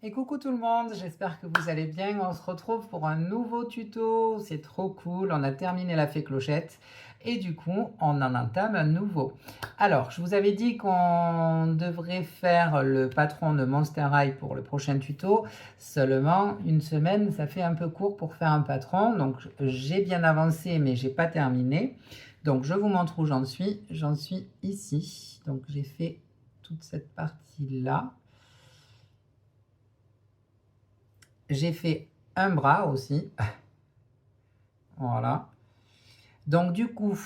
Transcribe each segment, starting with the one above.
Et coucou tout le monde, j'espère que vous allez bien. On se retrouve pour un nouveau tuto, c'est trop cool. On a terminé la fée Clochette et du coup on en entame un nouveau. Alors je vous avais dit qu'on devrait faire le patron de Monster High pour le prochain tuto. Seulement une semaine, ça fait un peu court pour faire un patron. Donc j'ai bien avancé mais j'ai pas terminé. Donc je vous montre où j'en suis. J'en suis ici. Donc j'ai fait toute cette partie là. J'ai fait un bras aussi. Voilà. Donc du coup,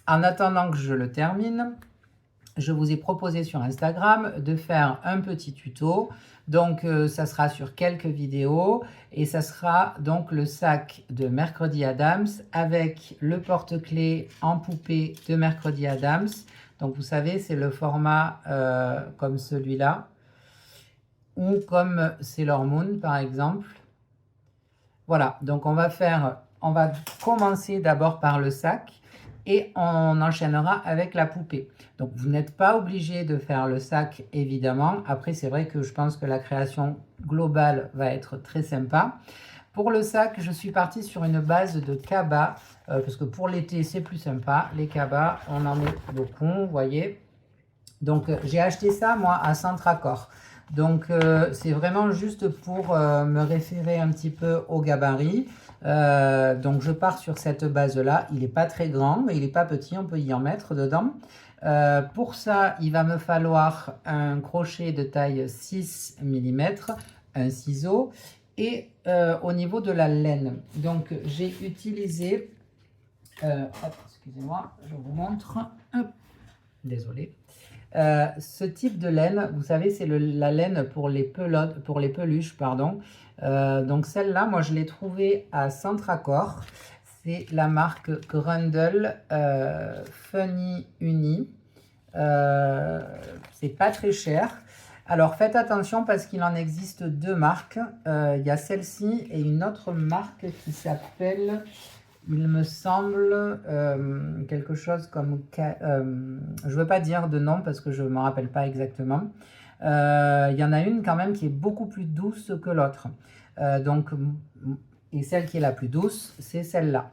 en attendant que je le termine, je vous ai proposé sur Instagram de faire un petit tuto. Donc ça sera sur quelques vidéos et ça sera donc le sac de Mercredi Adams avec le porte-clés en poupée de Mercredi Adams. Donc vous savez, c'est le format comme celui-là ou comme Sailor Moon par exemple. Voilà, donc on va commencer d'abord par le sac et on enchaînera avec la poupée. Donc vous n'êtes pas obligé de faire le sac évidemment. Après c'est vrai que je pense que la création globale va être très sympa. Pour le sac, je suis partie sur une base de cabas parce que pour l'été c'est plus sympa. Les cabas, on en met beaucoup, vous voyez. Donc j'ai acheté ça moi à Centracor. Donc c'est vraiment juste pour me référer un petit peu au gabarit. Donc je pars sur cette base là. Il n'est pas très grand mais il n'est pas petit, on peut y en mettre dedans. Pour ça il va me falloir un crochet de taille 6 mm, un ciseau et au niveau de la laine. Donc j'ai utilisé, excusez-moi, je vous montre. Hop, désolé. Ce type de laine, vous savez, c'est la laine pour les pelotes, pour les peluches, pardon. Donc celle-là, moi je l'ai trouvée à Centracor. C'est la marque Grundle Funny Uni. C'est pas très cher. Alors faites attention parce qu'il en existe deux marques. Il y a celle-ci et une autre marque qui s'appelle, il me semble, quelque chose comme... je ne veux pas dire de nom parce que je ne me rappelle pas exactement. Il y en a une quand même qui est beaucoup plus douce que l'autre. Et celle qui est la plus douce, c'est celle-là.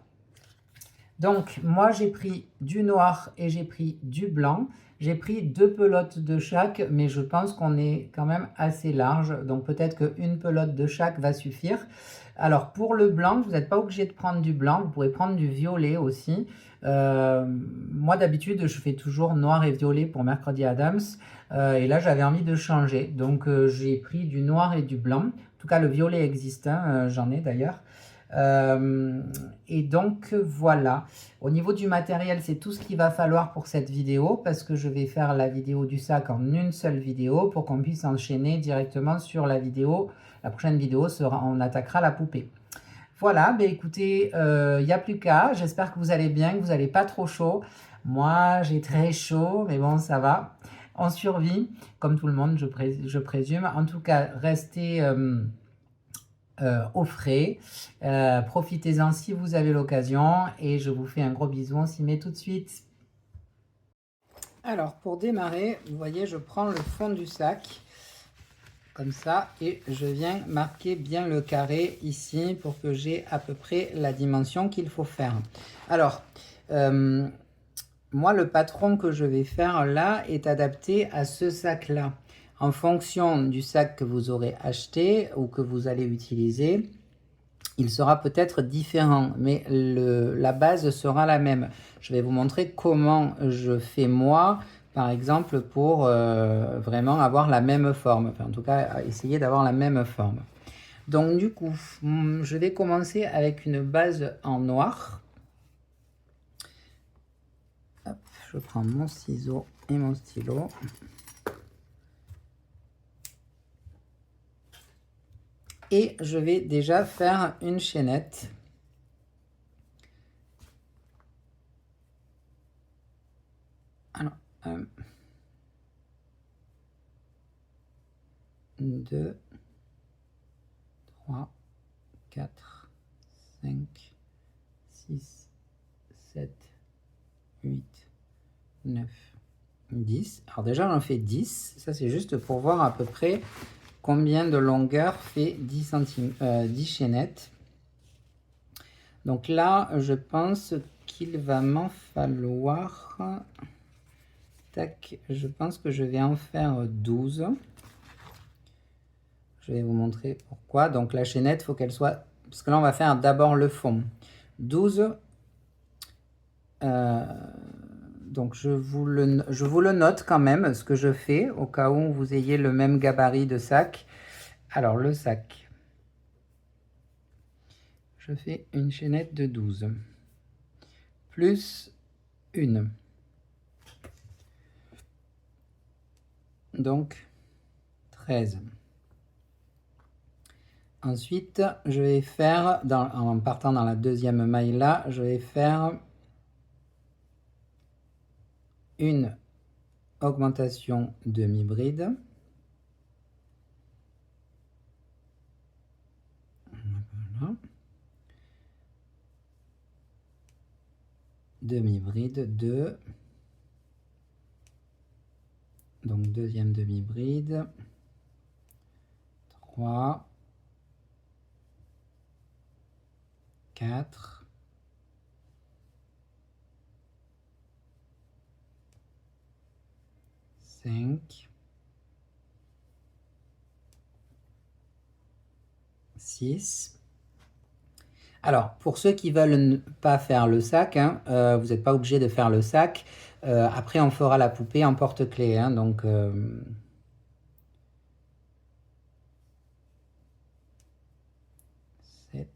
Donc, moi, j'ai pris du noir et j'ai pris du blanc. J'ai pris deux pelotes de chaque, mais je pense qu'on est quand même assez large. Donc, peut-être qu'une pelote de chaque va suffire. Alors, pour le blanc, vous n'êtes pas obligé de prendre du blanc. Vous pouvez prendre du violet aussi. Moi, d'habitude, je fais toujours noir et violet pour Mercredi Adams. Et là, j'avais envie de changer. Donc, j'ai pris du noir et du blanc. En tout cas, le violet existe. Hein, j'en ai d'ailleurs. Et donc voilà, au niveau du matériel, c'est tout ce qu'il va falloir pour cette vidéo parce que je vais faire la vidéo du sac en une seule vidéo pour qu'on puisse enchaîner directement sur la vidéo. La prochaine vidéo sera, on attaquera la poupée. Voilà, ben écoutez, il n'y a plus qu'à. J'espère que vous allez bien, que vous n'allez pas trop chaud. Moi, j'ai très chaud, mais bon, ça va. On survit, comme tout le monde, je présume. En tout cas, restez... au frais. Profitez-en si vous avez l'occasion et je vous fais un gros bisou, on s'y met tout de suite. Alors pour démarrer, vous voyez, je prends le fond du sac comme ça et je viens marquer bien le carré ici pour que j'ai à peu près la dimension qu'il faut faire. Alors moi le patron que je vais faire là est adapté à ce sac là. En fonction du sac que vous aurez acheté ou que vous allez utiliser, il sera peut-être différent, mais la base sera la même. Je vais vous montrer comment je fais moi, par exemple, pour vraiment avoir la même forme. Enfin, en tout cas, essayer d'avoir la même forme. Donc du coup, je vais commencer avec une base en noir. Hop, je prends mon ciseau et mon stylo. Et je vais déjà faire une chaînette. Alors, 1, 2, 3, 4, 5, 6, 7, 8, 9, 10. Alors déjà, j'en fais 10. Ça, c'est juste pour voir à peu près combien de longueur fait 10 chaînettes. Donc là, je pense qu'il va m'en falloir... Tac, je pense que je vais en faire 12. Je vais vous montrer pourquoi. Donc la chaînette, il faut qu'elle soit... Parce que là, on va faire d'abord le fond. 12. Donc je vous le note quand même, ce que je fais, au cas où vous ayez le même gabarit de sac. Alors le sac, je fais une chaînette de 12, plus une. Donc 13. Ensuite, je vais faire, en partant dans la deuxième maille là, je vais faire une augmentation demi-bride. Voilà. Demi-bride 2. Donc deuxième demi-bride. 3. 4. 5. 6. Alors, pour ceux qui veulent pas faire le sac, hein, vous n'êtes pas obligé de faire le sac. Après, on fera la poupée en porte-clés. Hein, donc, 7.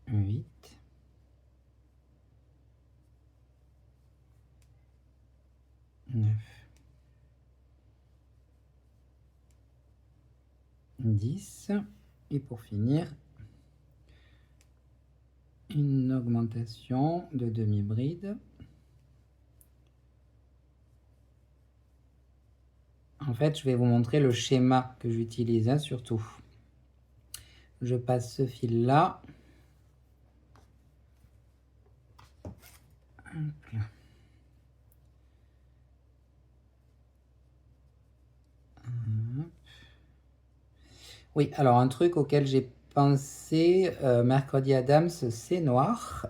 8. 9. 10. Et pour finir, une augmentation de demi-bride. En fait, je vais vous montrer le schéma que j'utilise, hein, surtout. Je passe ce fil-là. Oui, alors un truc auquel j'ai pensé, Mercredi Adams, c'est noir.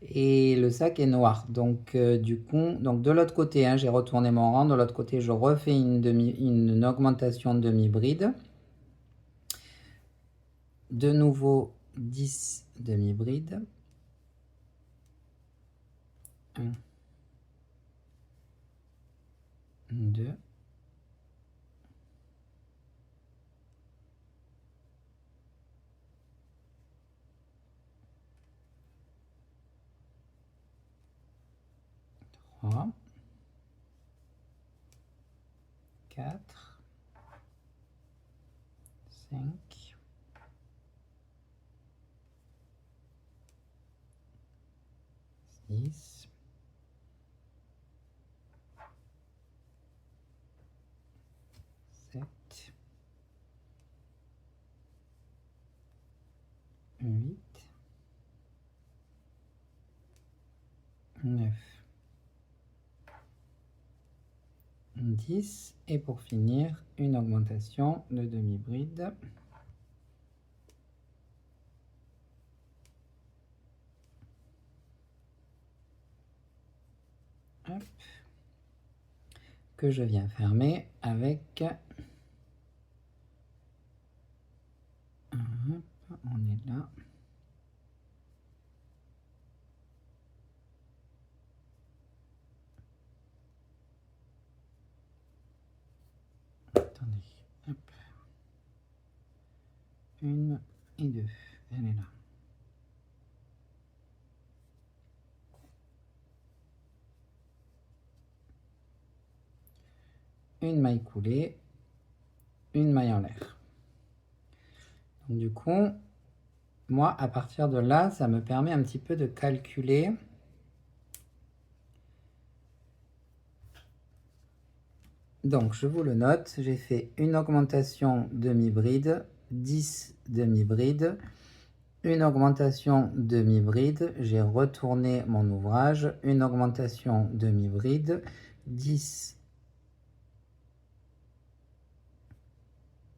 Et le sac est noir. Donc du coup, donc de l'autre côté, hein, j'ai retourné mon rang. De l'autre côté, je refais une augmentation demi-bride. De nouveau 10 demi-brides. 1, 2. 3, 4, 5, 6, 7, 8, 9, 10. Et pour finir, une augmentation de demi-bride. Hop. Que je viens fermer avec... Hop, on est là. Attendez, hop. 1 et 2, elle est là. Une maille coulée, une maille en l'air. Donc du coup, moi, à partir de là, ça me permet un petit peu de calculer. Donc, je vous le note, j'ai fait une augmentation demi-bride, 10 demi-brides, une augmentation demi-bride, j'ai retourné mon ouvrage, une augmentation demi-bride, 10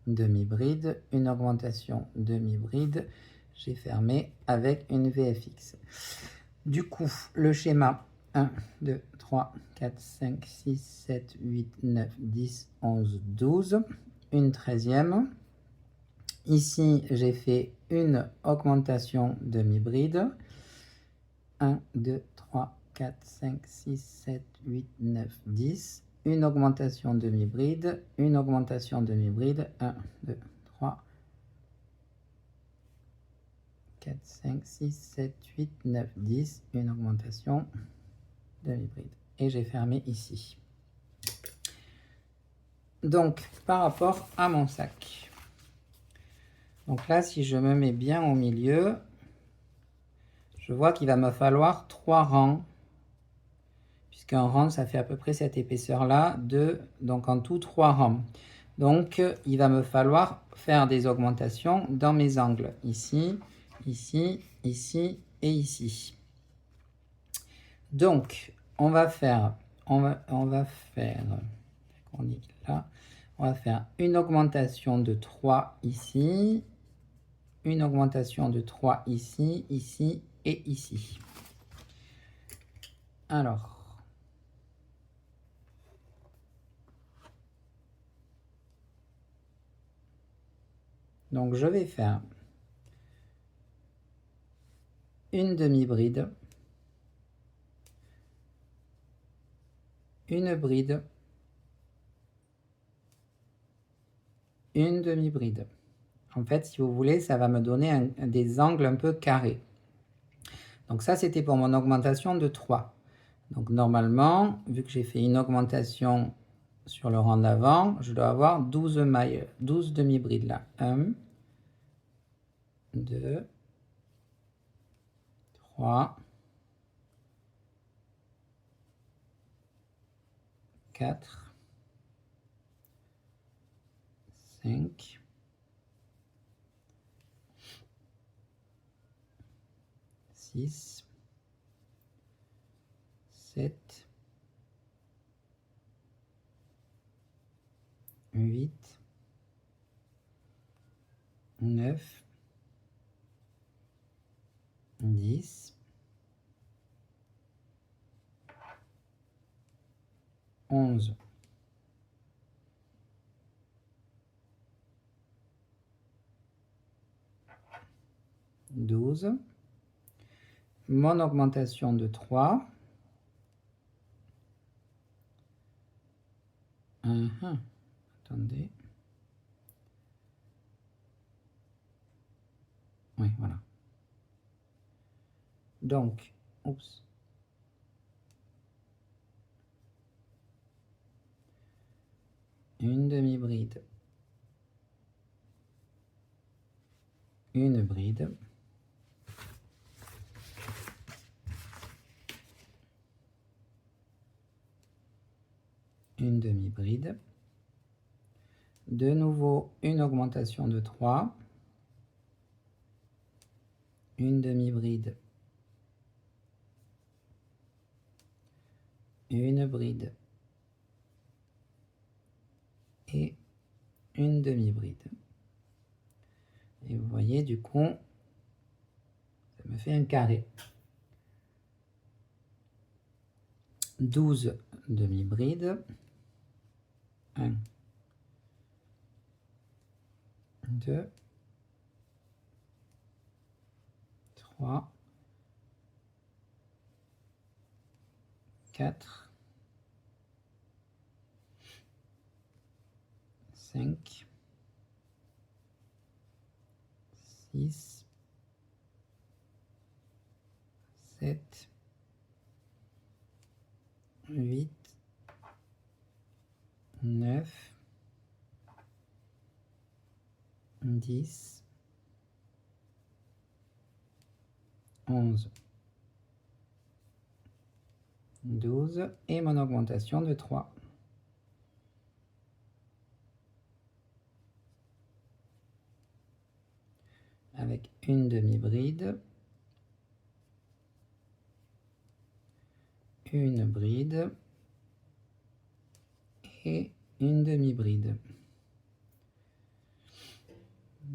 demi-bride, une augmentation demi-bride, j'ai fermé avec une VFX. Du coup, le schéma 1, 2, 3, 4, 5, 6, 7, 8, 9, 10, 11, 12, une 13e. Ici, j'ai fait une augmentation demi-bride. 1, 2, 3, 4, 5, 6, 7, 8, 9, 10. Une augmentation demi-bride, une augmentation demi-bride. 1, 2, 3, 4, 5, 6, 7, 8, 9, 10. Une augmentation demi-bride. Et j'ai fermé ici. Donc, par rapport à mon sac. Donc là, si je me mets bien au milieu, je vois qu'il va me falloir 3 rangs. Puisqu'un rang, ça fait à peu près cette épaisseur-là, donc en tout 3 rangs. Donc, il va me falloir faire des augmentations dans mes angles. Ici, ici, ici et ici. Donc, on va faire on est là, on va faire une augmentation de 3 ici, une augmentation de 3 ici, ici et ici. Alors, donc je vais faire une demi-bride, une bride, une demi-bride. En fait, si vous voulez, ça va me donner des angles un peu carrés. Donc ça, c'était pour mon augmentation de 3. Donc normalement, vu que j'ai fait une augmentation sur le rang d'avant, je dois avoir 12 mailles, 12 demi-brides là. 1, 2, 3, 4, 5, 6, 7, 8, 9, 10, 11, 12. Mon augmentation de 3. Attendez. Oui, voilà. Donc, oups. Une demi-bride. Une bride. Une demi-bride. De nouveau, une augmentation de 3. Une demi-bride. Une bride. Et une demi-bride. Et vous voyez, du coup, ça me fait un carré. 12 demi-brides. 1, 2, 3, 4, 5, 6, 7, 8, 9, 10, 11, 12 et mon augmentation de 3. Avec une demi-bride, une bride, et une demi-bride.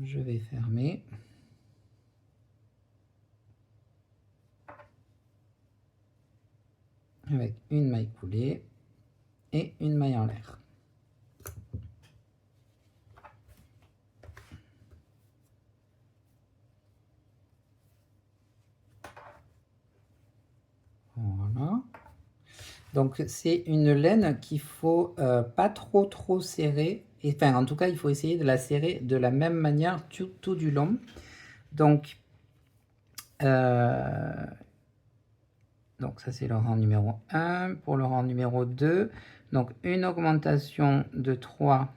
Je vais fermer. Avec une maille coulée et une maille en l'air. Voilà. Donc c'est une laine qu'il faut pas trop serrer. Et, enfin, en tout cas, il faut essayer de la serrer de la même manière tout du long. Donc ça c'est le rang numéro 1. Pour le rang numéro 2, donc une augmentation de 3,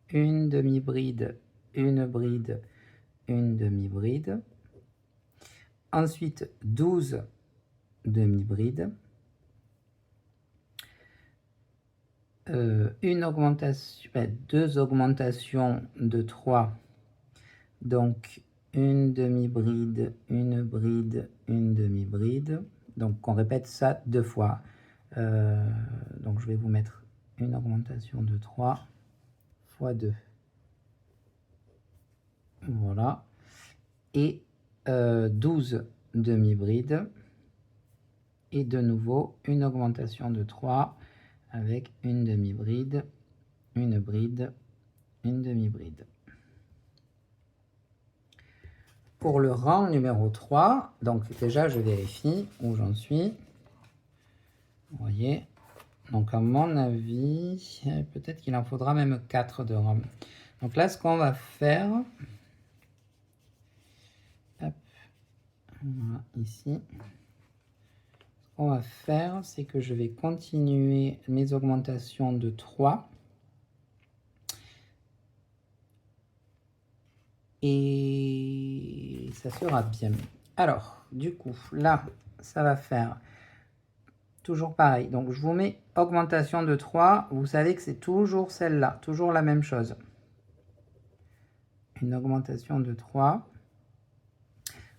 une demi-bride, une bride, une demi-bride. Ensuite 12 demi-brides. Une augmentation, deux augmentations de 3, donc une demi-bride, une bride, une demi-bride. Donc on répète ça 2 fois. Donc je vais vous mettre une augmentation de 3 fois 2. Voilà. Et 12 demi-brides. Et de nouveau une augmentation de 3 avec une demi-bride, une bride, une demi-bride. Pour le rang numéro 3, donc déjà je vérifie où j'en suis. Vous voyez, donc à mon avis, peut-être qu'il en faudra même 4 de rang. Donc là, ce qu'on va faire, hop, voilà, ici, ce qu'on va faire, c'est que je vais continuer mes augmentations de 3. Et ça sera bien. Alors, du coup, là, ça va faire toujours pareil. Donc, je vous mets augmentation de 3. Vous savez que c'est toujours celle-là, toujours la même chose. Une augmentation de 3.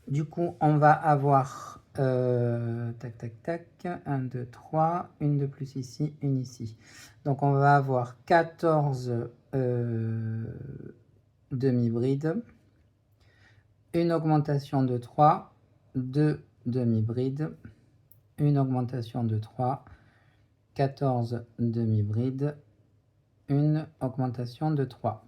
Du coup, on va avoir, tac, tac, tac, 1, 2, 3, une de plus ici, une ici. Donc, on va avoir 14 demi-brides. Une augmentation de 3, 2 demi-brides, une augmentation de 3, 14 demi-brides, une augmentation de 3.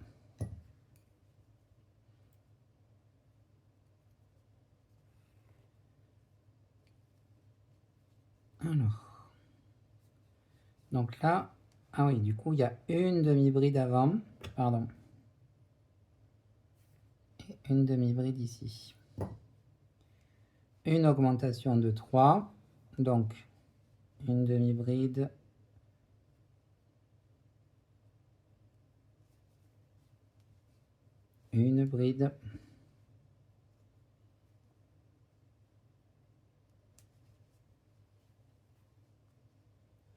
Alors, donc là, ah oui, du coup, il y a une demi-bride avant, pardon, et une demi-bride ici. Une augmentation de 3, donc une demi-bride, une bride,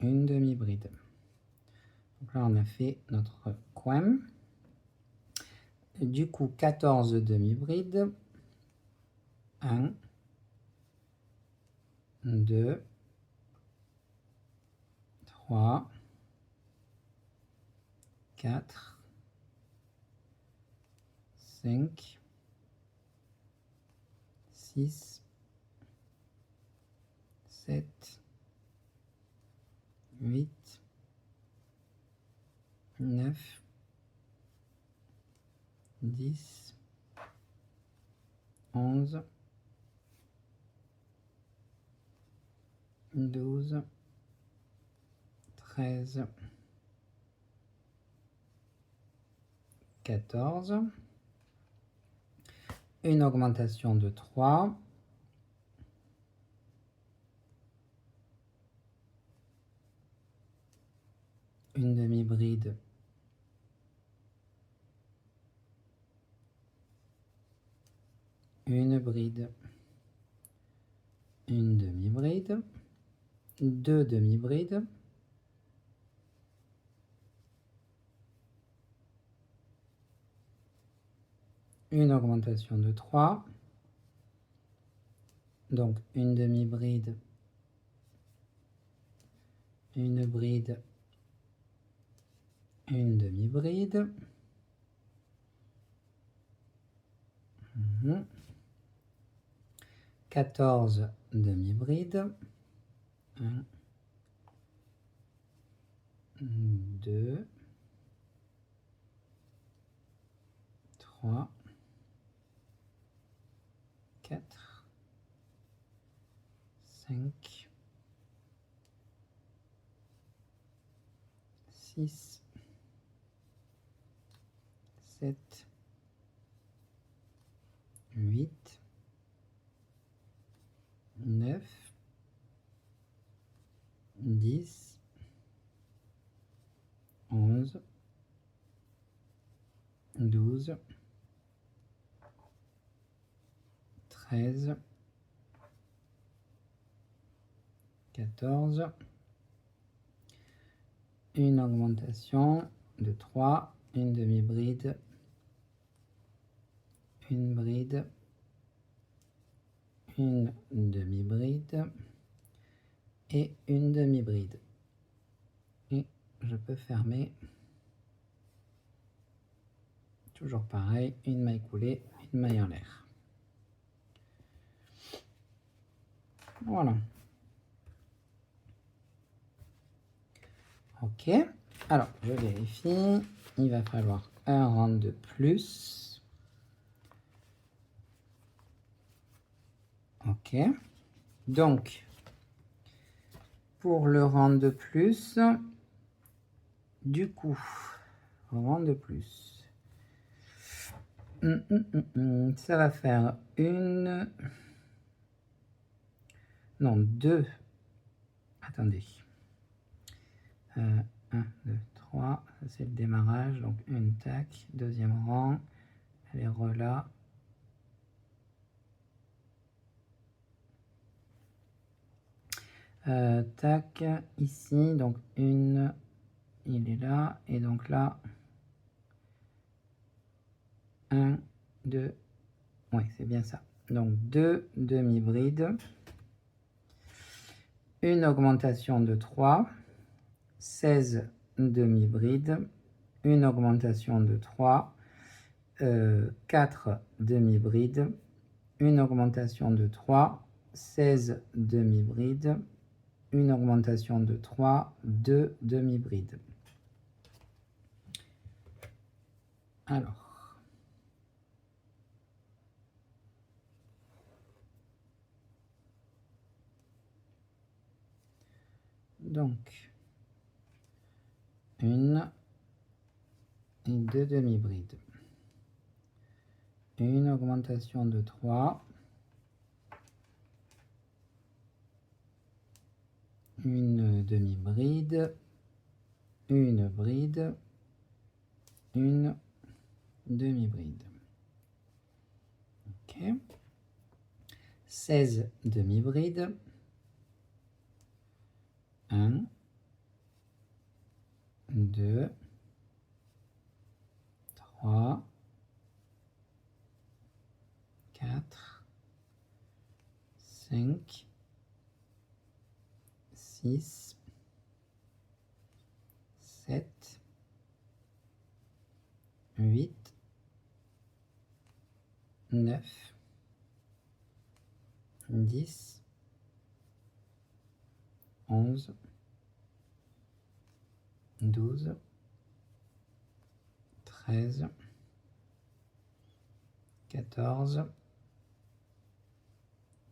une demi-bride. Donc là, on a fait notre coin. Du coup, 14 demi-brides. 1, 2, 3, 4, 5, 6, 7, 8, 9, 10, 11, 12, 13, 14. Une augmentation de 3. Une demi-bride. Une bride. Une demi-bride. Deux demi-brides. Une augmentation de 3. Donc une demi-bride. Une bride. une demi-bride, 14 demi-brides, 1, 2, 3, 4, 5, 6, 7, 8, 9, 10, 11, 12, 13, 14, une augmentation de 3, une demi-bride, une bride, une demi-bride et une demi-bride. Et je peux fermer. Toujours pareil, une maille coulée, une maille en l'air. Voilà. Ok. Alors, je vérifie. Il va falloir un rang de plus. Ok. Donc, pour le rang de plus, du coup, rang de plus, ça va faire une... Non, deux. Attendez. 1, 2, 3. Ça, c'est le démarrage. Donc, une, tac. Deuxième rang. Les relats. Tac. Ici, donc une... Il est là. Et donc là... 1, 2... Oui, c'est bien ça. Donc, 2 demi-brides. Une augmentation de 3. 16 demi-brides, une augmentation de 3, 4 demi-brides, une augmentation de 3, 16 demi-brides, une augmentation de 3, 2 demi-brides. Alors, donc, une et deux demi-brides. Une augmentation de 3, une demi-bride, une bride, une demi-bride. Ok. 16 demi-brides. 1, 2, 3, 4, 5, 6, 7, 8, 9, 10, 11, 12, 13, 14,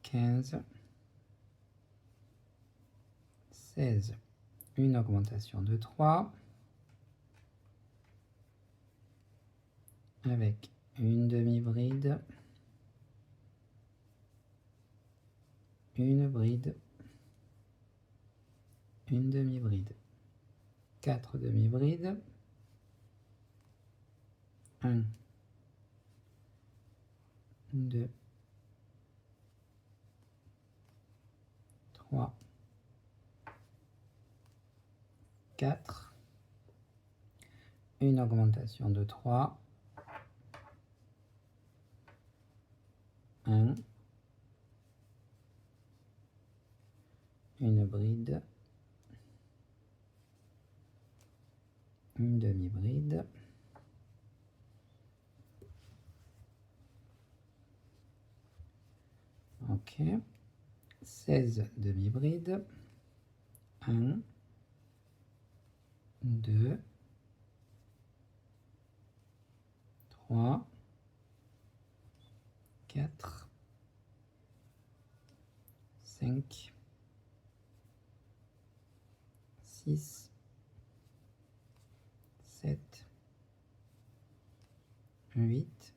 15, 16. Une augmentation de 3 avec une demi-bride, une bride, une demi-bride, 4 demi-brides, 1, 2, 3, 4, une augmentation de 3, 1, une bride, une demi-bride, ok, 16 demi-brides, 1, 2, 3, 4, 5, 6, 7, 8,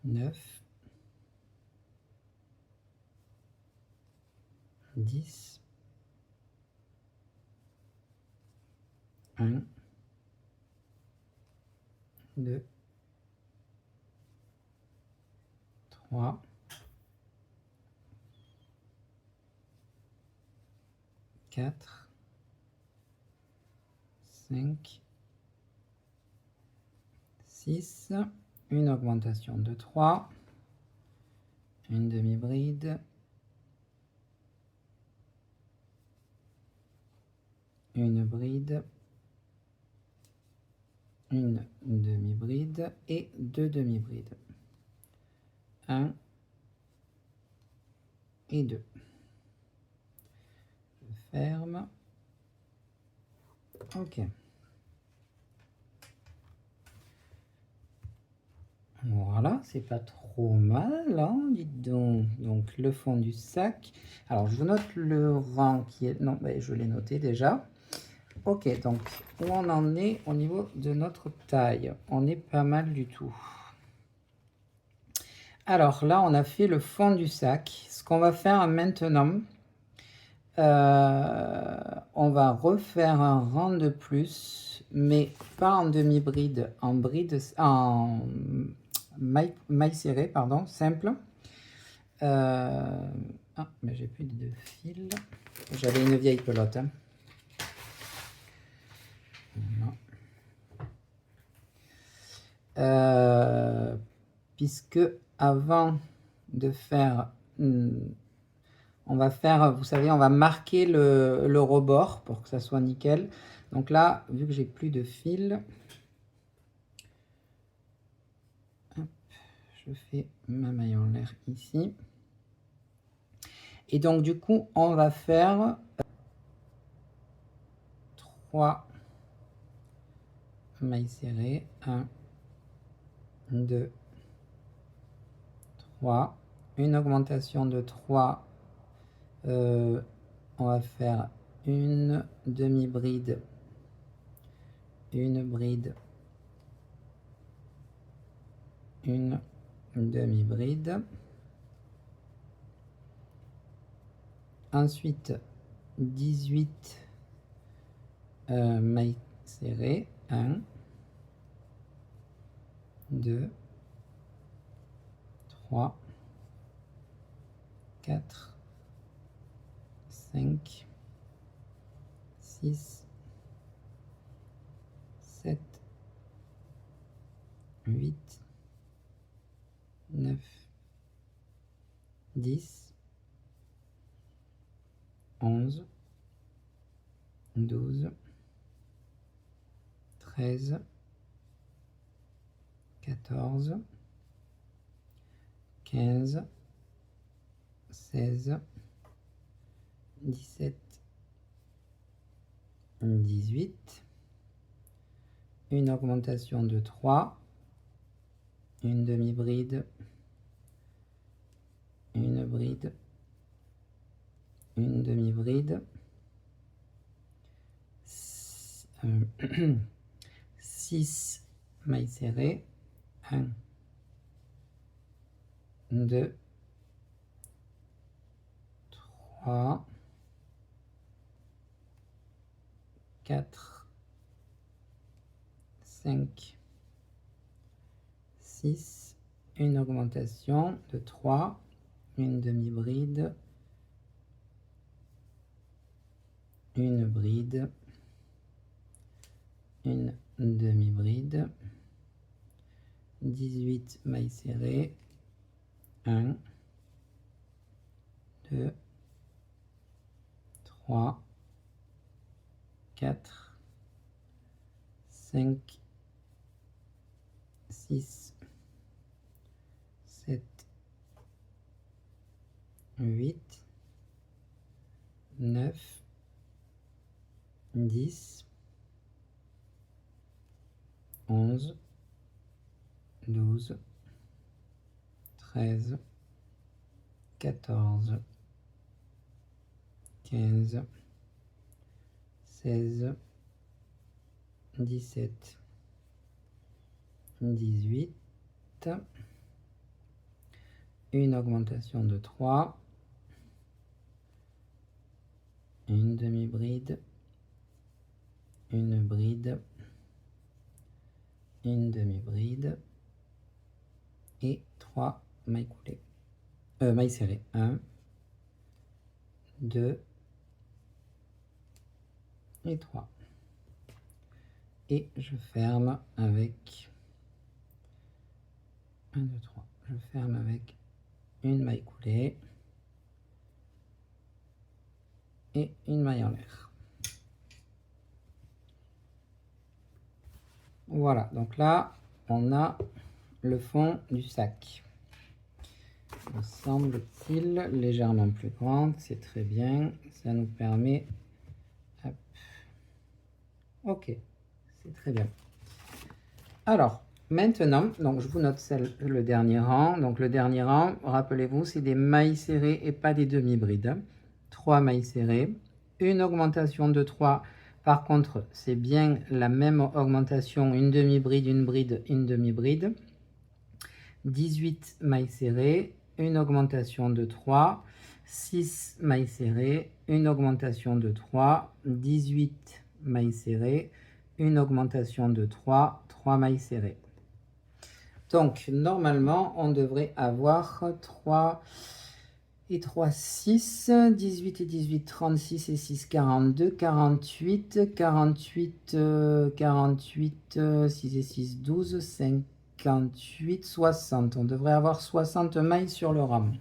9, 10, 1, 2, 3, 4, 5, 6, une augmentation de 3, une demi-bride, une bride, une demi-bride et 2 demi-brides. 1 et 2. Je ferme. Ok. Voilà, c'est pas trop mal, hein, dites donc. Donc le fond du sac. Alors je note le rang qui est... Non, ben, je l'ai noté déjà. Ok, donc où on en est au niveau de notre taille? On est pas mal du tout. Alors là, on a fait le fond du sac. Ce qu'on va faire maintenant, on va refaire un rang de plus, mais pas en demi-bride, en bride, en maille serrée, pardon, simple. Ah, mais j'ai plus de fil. J'avais une vieille pelote. Hein. Voilà. Puisque avant de faire, on va faire, vous savez, on va marquer le rebord pour que ça soit nickel. Donc là, vu que j'ai plus de fil, hop, je fais ma maille en l'air ici. Et donc du coup, on va faire 3 mailles serrées. 1, 2, 3. Une augmentation de 3. On va faire une demi-bride, une bride, une demi-bride. Ensuite, 18 mailles serrées. 1, 2, 3, 4, 5, 6, 7, 8, 9, 10, 11, 12, 13, 14, 15, 16, 17, 18, une augmentation de 3, une demi-bride, une bride, une demi-bride, 6 mailles serrées, 1, 2, 3, 4, 5, 6, une augmentation de 3, une demi-bride, une bride, une demi-bride, 18 mailles serrées, 1, 2, 3, 4, 5, 6, 7, 8, 9, 10, 11, 12, 13, 14, 15, 16, 17, 18, une augmentation de 3, une demi-bride, une bride, une demi-bride et 3 mailles coulées, mailles serrées. 1, 2 et 3. Et je ferme avec 1, 2, 3. Je ferme avec une maille coulée et une maille en l'air. Voilà, donc là, on a le fond du sac. Me semble-t-il légèrement plus grande, c'est très bien. Ça nous permet... Hop. Ok, c'est très bien. Alors, maintenant, donc je vous note le dernier rang. Donc le dernier rang, rappelez-vous, c'est des mailles serrées et pas des demi-brides. 3 mailles serrées, une augmentation de 3. Par contre, c'est bien la même augmentation, une demi-bride, une bride, une demi-bride. 18 mailles serrées, une augmentation de 3. 6 mailles serrées, une augmentation de 3. 18 mailles serrées, une augmentation de 3. 3 mailles serrées. Donc, normalement, on devrait avoir 3 et 3, 6, 18 et 18, 36 et 6, 42, 48, 48, 48, 6 et 6, 12, 58, 60. On devrait avoir 60 mailles sur le rang.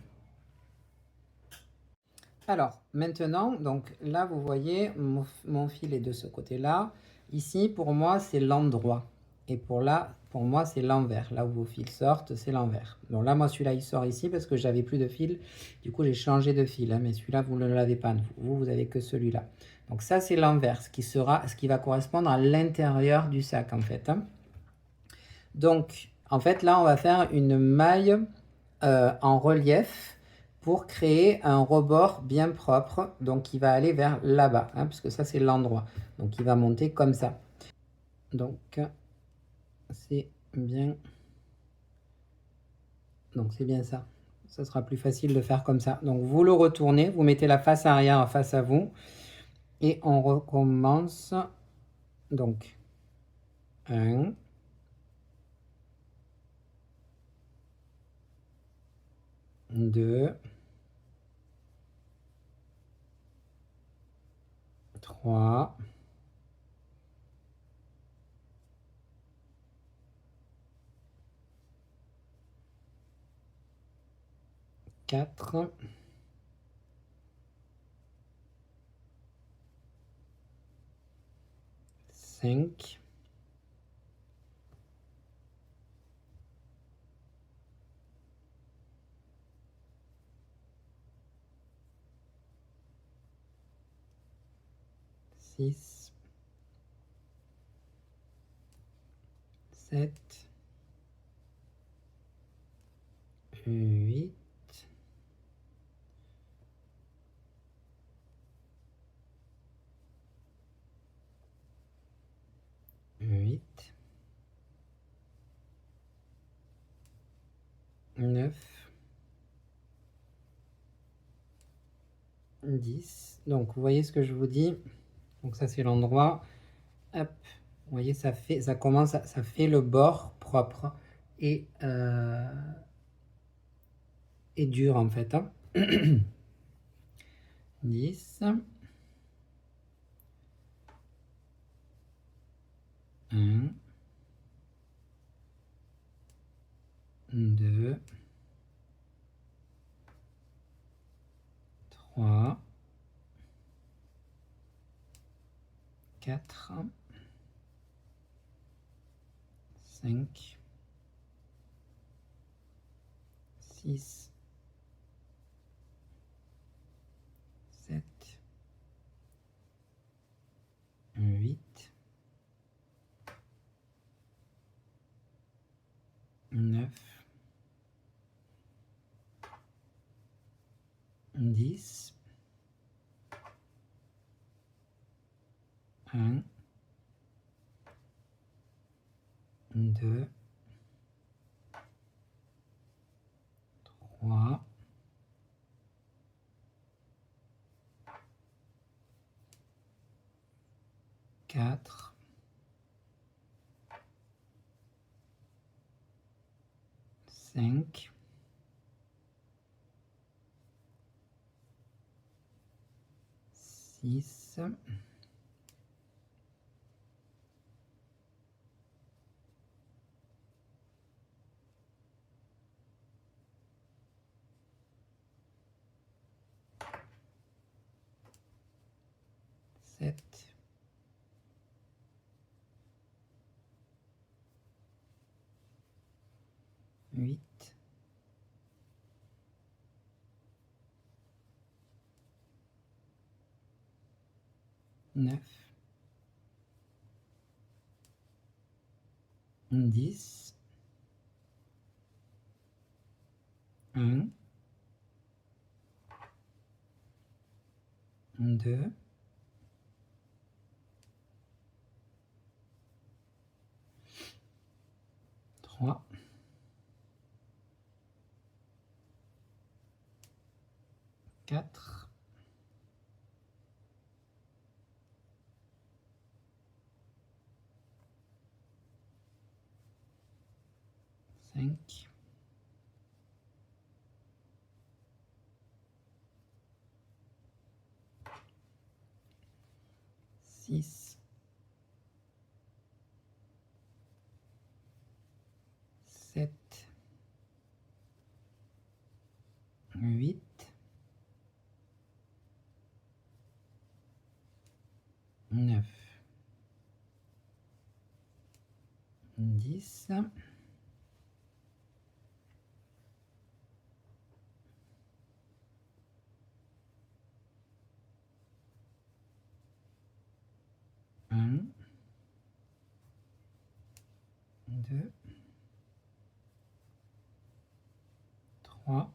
Alors, maintenant, donc là, vous voyez, mon fil est de ce côté-là. Ici, pour moi, c'est l'endroit. Et pour moi, c'est l'envers. Là où vos fils sortent, c'est l'envers. Donc là, moi, celui-là, il sort ici parce que j'avais plus de fil. Du coup, j'ai changé de fil. Hein, mais celui-là, vous ne l'avez pas. Vous avez que celui-là. Donc ça, c'est l'envers, ce qui va correspondre à l'intérieur du sac, en fait. Hein. Donc, en fait, là, on va faire une maille en relief pour créer un rebord bien propre, donc il va aller vers là-bas, hein, puisque ça c'est l'endroit. Donc il va monter comme ça. Donc c'est bien. Donc c'est bien ça. Ça sera plus facile de faire comme ça. Donc vous le retournez, vous mettez la face arrière face à vous et on recommence. Donc 1, 2, 3, 4, 5, 6, 7, 8, 8, 9, 10. Donc, vous voyez ce que je vous dis. Donc, ça, c'est l'endroit. Hop. Vous voyez, ça commence, ça fait le bord propre et dur, en fait. Hein. 10. 1. 2. 3. 4, 5, 6, 7, 8, 9, 10, 1, 2, 3, 4, 5, 6, 7, 8, 9, 10, 1, 2, 3, 4, 5, 6, 7, 8, 9, 10, 1, 2, 3,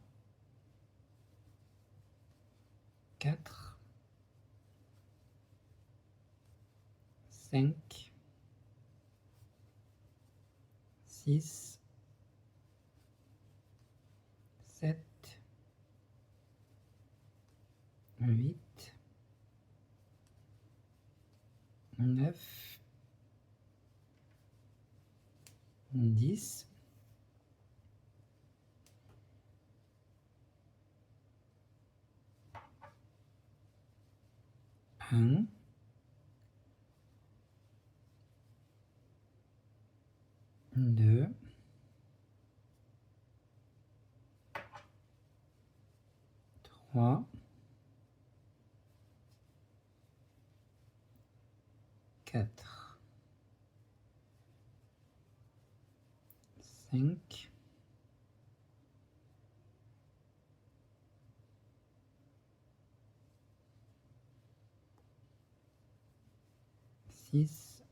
4, 5, 6, 7, 8, 9, 10, 1, 2, 3, 4, 5, 6,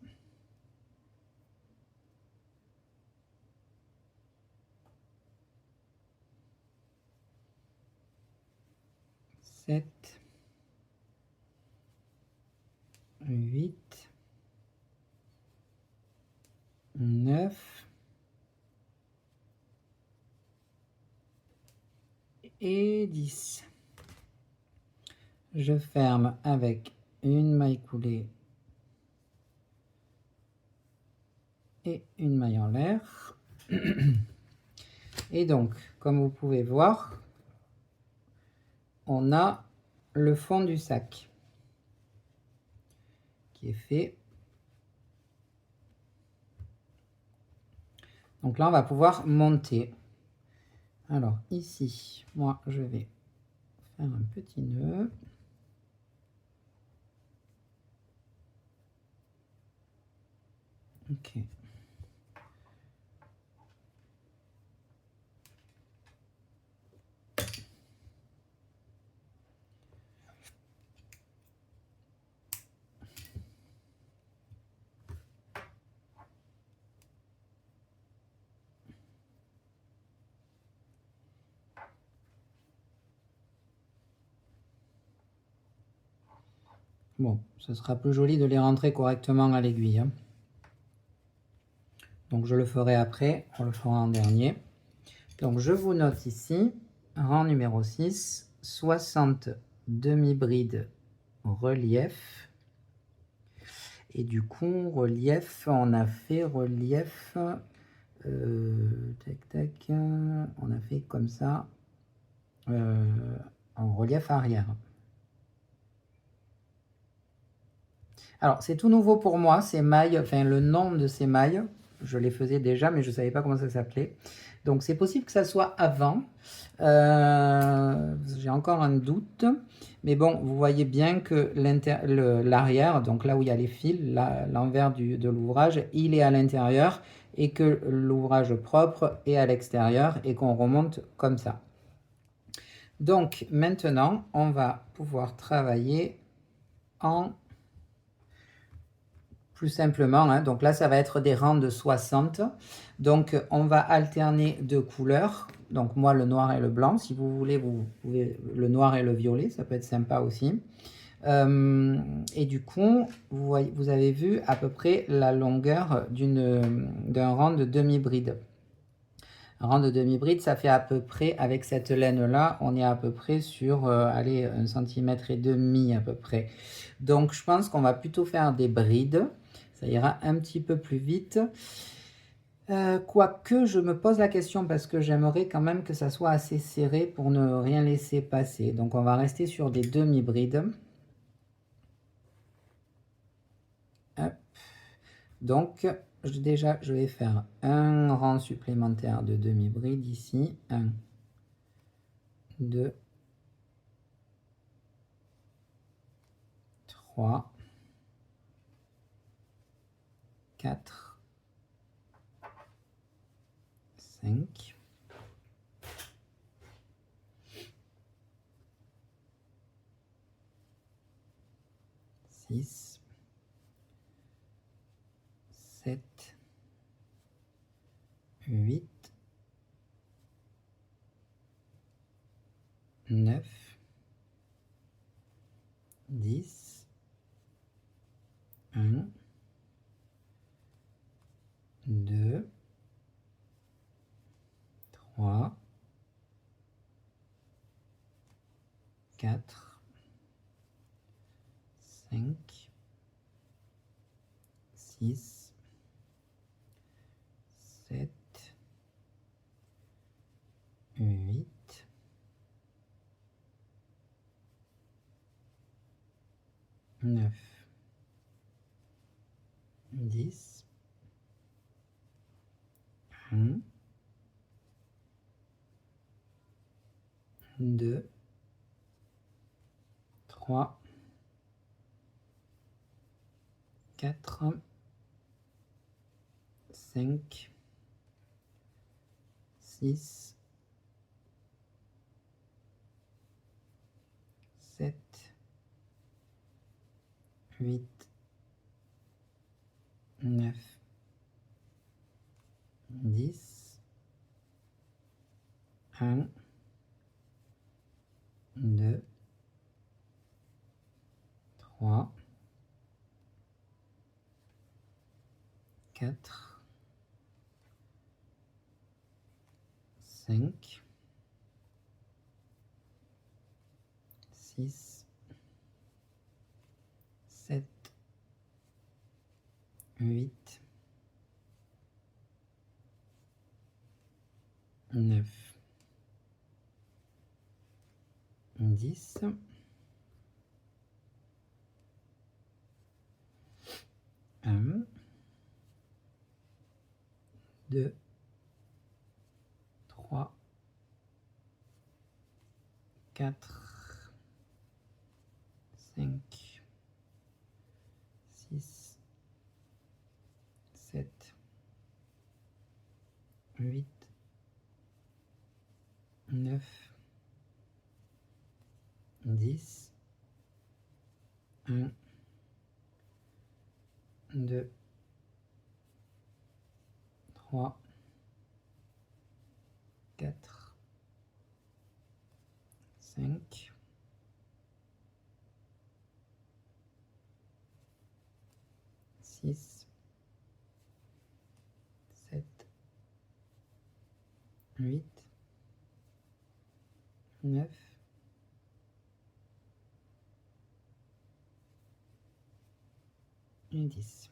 7, 8, 9 et 10. Je ferme avec une maille coulée et une maille en l'air. Et donc, comme vous pouvez voir, on a le fond du sac qui est fait. Donc là, on va pouvoir monter. Alors ici, moi, je vais faire un petit nœud. Ok. Bon, ce sera plus joli de les rentrer correctement à l'aiguille, hein. Donc je le ferai après, on le fera en dernier. Donc je vous note ici, rang numéro 6, 60 demi-brides relief. Et du coup, relief, on a fait relief, tac tac, on a fait comme ça, en relief arrière. Alors, c'est tout nouveau pour moi, ces mailles, enfin le nom de ces mailles, je les faisais déjà, mais je ne savais pas comment ça s'appelait. Donc, c'est possible que ça soit avant. J'ai encore un doute. Mais bon, vous voyez bien que l'arrière, donc là où il y a les fils, l'envers de l'ouvrage, il est à l'intérieur et que l'ouvrage propre est à l'extérieur et qu'on remonte comme ça. Donc, maintenant, on va pouvoir travailler en... plus simplement, hein. Donc là, ça va être des rangs de 60. Donc, on va alterner deux couleurs. Donc, moi, le noir et le blanc. Si vous voulez, vous pouvez le noir et le violet. Ça peut être sympa aussi. Et du coup, vous avez vu à peu près la longueur d'un rang de demi-bride. Un rang de demi-bride, ça fait à peu près, avec cette laine-là, on est à peu près sur, allez, 1,5 cm à peu près. Donc, je pense qu'on va plutôt faire des brides. Ça ira un petit peu plus vite. Quoique, je me pose la question parce que j'aimerais quand même que ça soit assez serré pour ne rien laisser passer. Donc, on va rester sur des demi-brides. Donc, déjà, je vais faire un rang supplémentaire de demi-bride ici. 1, 2, 3, 4, 5, 6, 7, 8, 9, 10, 1, 2, 3, 4, 5, 6, 7, 8, 9, 10, 1, 2, 3, 4, 5, 6, 7, 8, 9, 10, 1, 2, 3, 4, 5, 6, 7, 8, 9, 10, 1, 2, 3, 4, 5, 6, 7, 1, 2, 3, 4, 5, 6, 7, 8, 9, 10.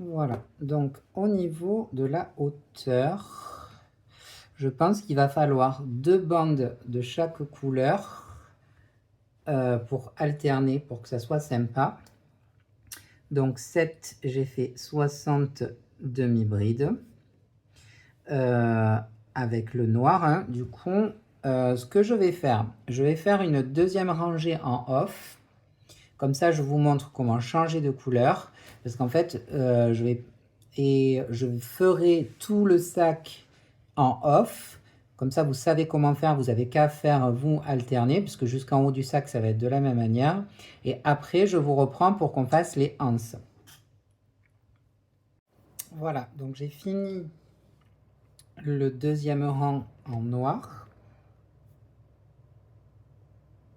Voilà, donc au niveau de la hauteur, je pense qu'il va falloir 2 bandes de chaque couleur pour alterner, pour que ça soit sympa. Donc 7, j'ai fait 60 demi-brides avec le noir. Hein. Du coup, ce que je vais faire une deuxième rangée en off. Comme ça, je vous montre comment changer de couleur. Parce qu'en fait, je ferai tout le sac en off. Comme ça, vous savez comment faire. Vous n'avez qu'à faire, vous, alterner. Puisque jusqu'en haut du sac, ça va être de la même manière. Et après, je vous reprends pour qu'on fasse les anses. Voilà, donc j'ai fini le deuxième rang en noir.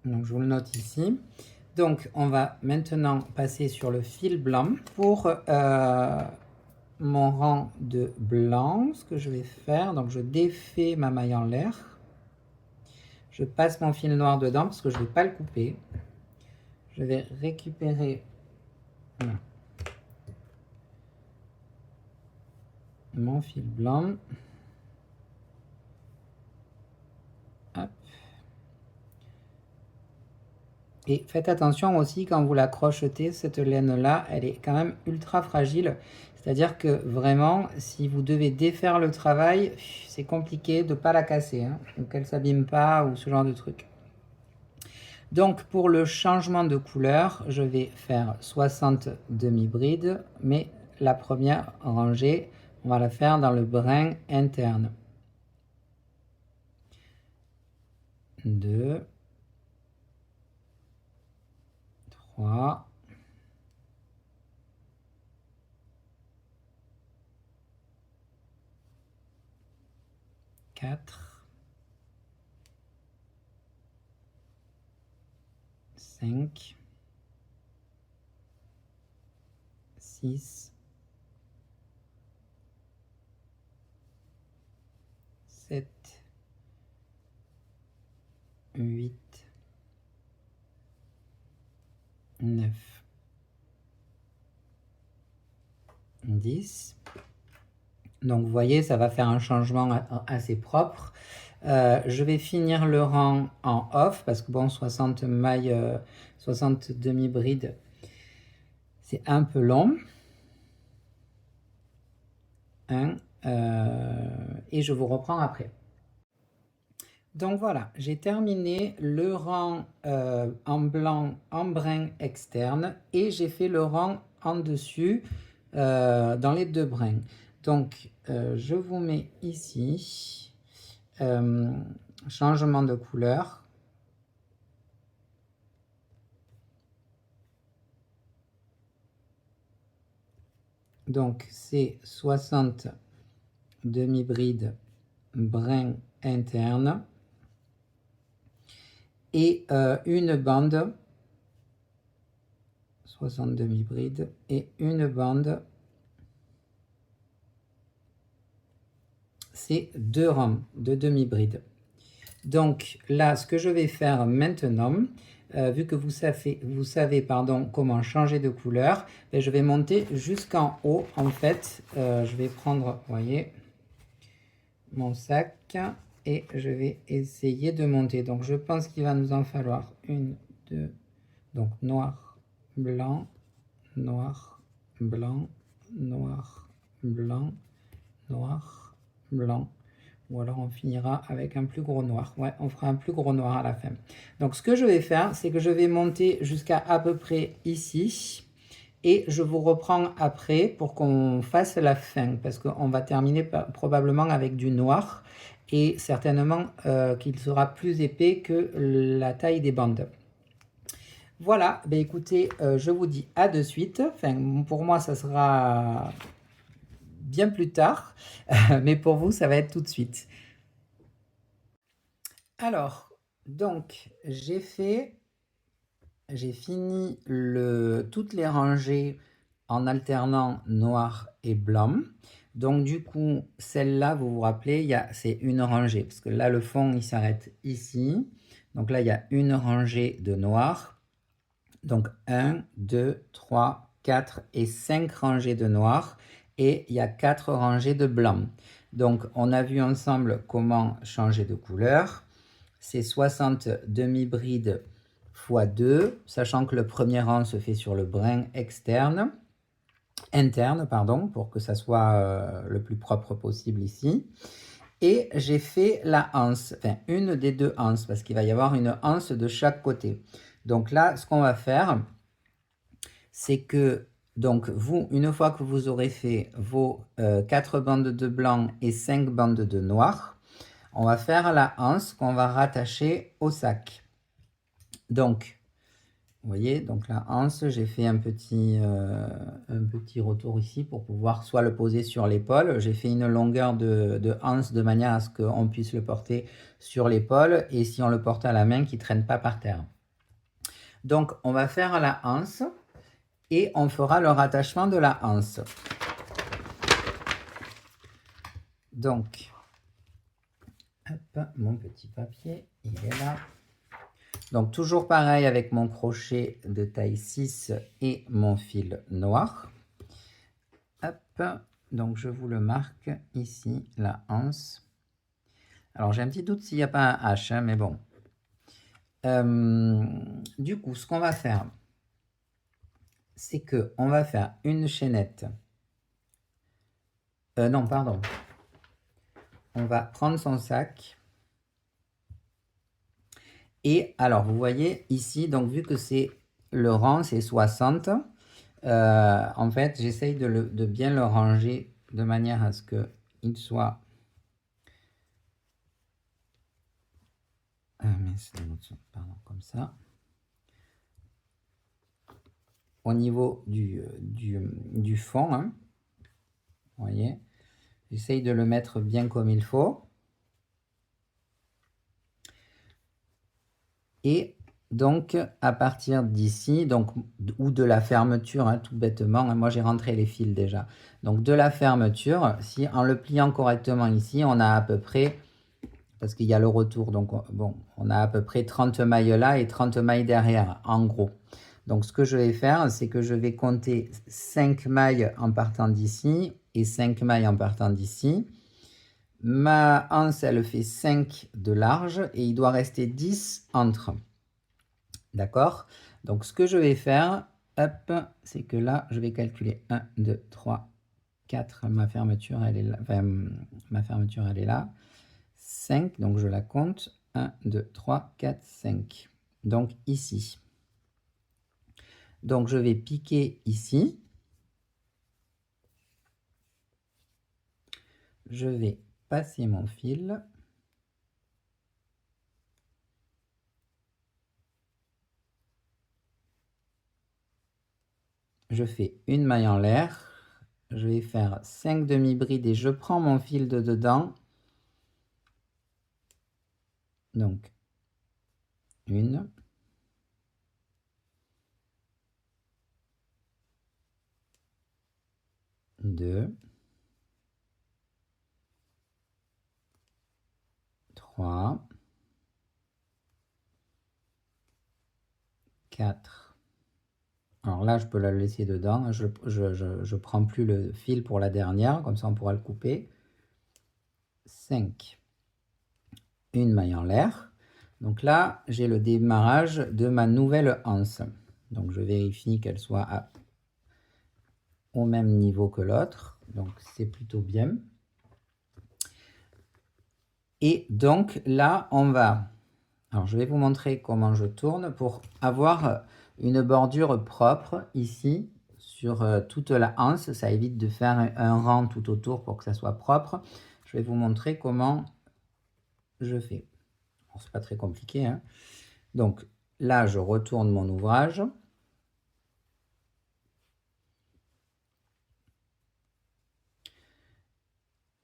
Donc, je vous le note ici. Donc, on va maintenant passer sur le fil blanc. Pour mon rang de blanc, ce que je vais faire, donc je défais ma maille en l'air. Je passe mon fil noir dedans parce que je ne vais pas le couper. Je vais récupérer mon fil blanc. Hop. Et faites attention aussi quand vous la crochetez, cette laine-là, elle est quand même ultra fragile. C'est-à-dire que vraiment, si vous devez défaire le travail, c'est compliqué de ne pas la casser, hein, ou qu'elle ne s'abîme pas, ou ce genre de truc. Donc, pour le changement de couleur, je vais faire 60 demi-brides, mais la première rangée, on va la faire dans le brin interne. 2, 3, 4, 5, 6, 7, 8, 9, 10. Donc vous voyez, ça va faire un changement assez propre. Je vais finir le rang en off parce que bon, 60 mailles, 60 demi-brides, c'est un peu long. Et je vous reprends après. Donc voilà, j'ai terminé le rang en blanc en brin externe et j'ai fait le rang en dessus dans les 2 brins. Donc je vous mets ici changement de couleur. Donc c'est 60 demi-brides brin interne et une bande, 60 demi-brides et une bande, c'est 2 rangs de demi-brides. Donc là, ce que je vais faire maintenant, vu que vous savez comment changer de couleur, ben, je vais monter jusqu'en haut. En fait, je vais prendre, vous voyez, mon sac et je vais essayer de monter. Donc je pense qu'il va nous en falloir 1, 2, donc noir, blanc, noir, blanc, noir, blanc, noir, blanc. Ou alors on finira avec un plus gros noir. Ouais, on fera un plus gros noir à la fin. Donc ce que je vais faire, c'est que je vais monter jusqu'à à peu près ici. Et je vous reprends après pour qu'on fasse la fin. Parce qu'on va terminer probablement avec du noir. Et certainement qu'il sera plus épais que la taille des bandes. Voilà, ben écoutez, je vous dis à de suite. Enfin, pour moi, ça sera bien plus tard. Mais pour vous, ça va être tout de suite. Alors, donc, j'ai fini toutes les rangées en alternant noir et blanc. Donc, du coup, celle-là, vous vous rappelez, c'est une rangée. Parce que là, le fond, il s'arrête ici. Donc là, il y a une rangée de noir. Donc, 1, 2, 3, 4 et 5 rangées de noir. Et il y a 4 rangées de blanc. Donc, on a vu ensemble comment changer de couleur. C'est 60 demi-brides x 2, sachant que le premier rang se fait sur le brin interne, pardon, pour que ça soit le plus propre possible ici. Et j'ai fait la anse, enfin une des deux anses, parce qu'il va y avoir une anse de chaque côté. Donc là, ce qu'on va faire, c'est que, donc vous, une fois que vous aurez fait vos 4 bandes de blanc et 5 bandes de noir, on va faire la anse qu'on va rattacher au sac. Donc, vous voyez, donc la anse, j'ai fait un petit retour ici pour pouvoir soit le poser sur l'épaule. J'ai fait une longueur de anse de manière à ce qu'on puisse le porter sur l'épaule et si on le porte à la main, qu'il ne traîne pas par terre. Donc, on va faire la anse et on fera le rattachement de la anse. Donc, hop, mon petit papier, il est là. Donc, toujours pareil avec mon crochet de taille 6 et mon fil noir. Hop, donc je vous le marque ici, la anse. Alors, j'ai un petit doute s'il n'y a pas un H, hein, mais bon. Du coup, ce qu'on va faire, c'est qu'on va faire une chaînette. Non, pardon. On va prendre son sac. Et alors, vous voyez ici, donc vu que c'est le rang, c'est 60, en fait, j'essaye de bien le ranger de manière à ce qu'il soit... pardon, comme ça. Au niveau du fond, hein, vous voyez, j'essaye de le mettre bien comme il faut. Et donc, à partir d'ici, donc, ou de la fermeture, hein, tout bêtement, hein, moi j'ai rentré les fils déjà. Donc, de la fermeture, si en le pliant correctement ici, on a à peu près, parce qu'il y a le retour, donc bon, on a à peu près 30 mailles là et 30 mailles derrière, en gros. Donc, ce que je vais faire, c'est que je vais compter 5 mailles en partant d'ici et 5 mailles en partant d'ici. Ma anse, elle fait 5 de large et il doit rester 10 entre. D'accord? Donc, ce que je vais faire, hop, c'est que là, je vais calculer 1, 2, 3, 4. Ma fermeture, elle est là. Enfin, ma fermeture, elle est là. 5, donc je la compte. 1, 2, 3, 4, 5. Donc, ici. Donc, je vais piquer ici. Je vais passer mon fil. Je fais une maille en l'air. Je vais faire 5 demi-brides et je prends mon fil de dedans. Donc, 1. 2. 3. 4. Alors là, je peux la laisser dedans. Je ne prends plus le fil pour la dernière, comme ça on pourra le couper. 5. Une maille en l'air. Donc là, j'ai le démarrage de ma nouvelle anse. Donc je vérifie qu'elle soit au même niveau que l'autre. Donc c'est plutôt bien. Et donc là, on va... Alors, je vais vous montrer comment je tourne pour avoir une bordure propre ici sur toute la anse. Ça évite de faire un rang tout autour pour que ça soit propre. Je vais vous montrer comment je fais. Bon, c'est pas très compliqué, hein. Donc là, je retourne mon ouvrage.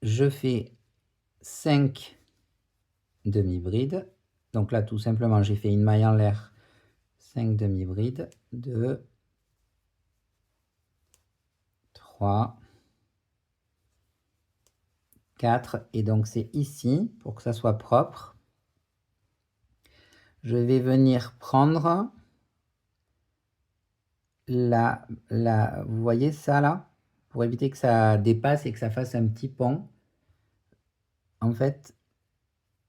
Je fais 5 demi-brides. Donc là, tout simplement, j'ai fait une maille en l'air, 5 demi-brides, 2, 3, 4. Et donc, c'est ici, pour que ça soit propre. Je vais venir prendre vous voyez ça là? Pour éviter que ça dépasse et que ça fasse un petit pont. En fait,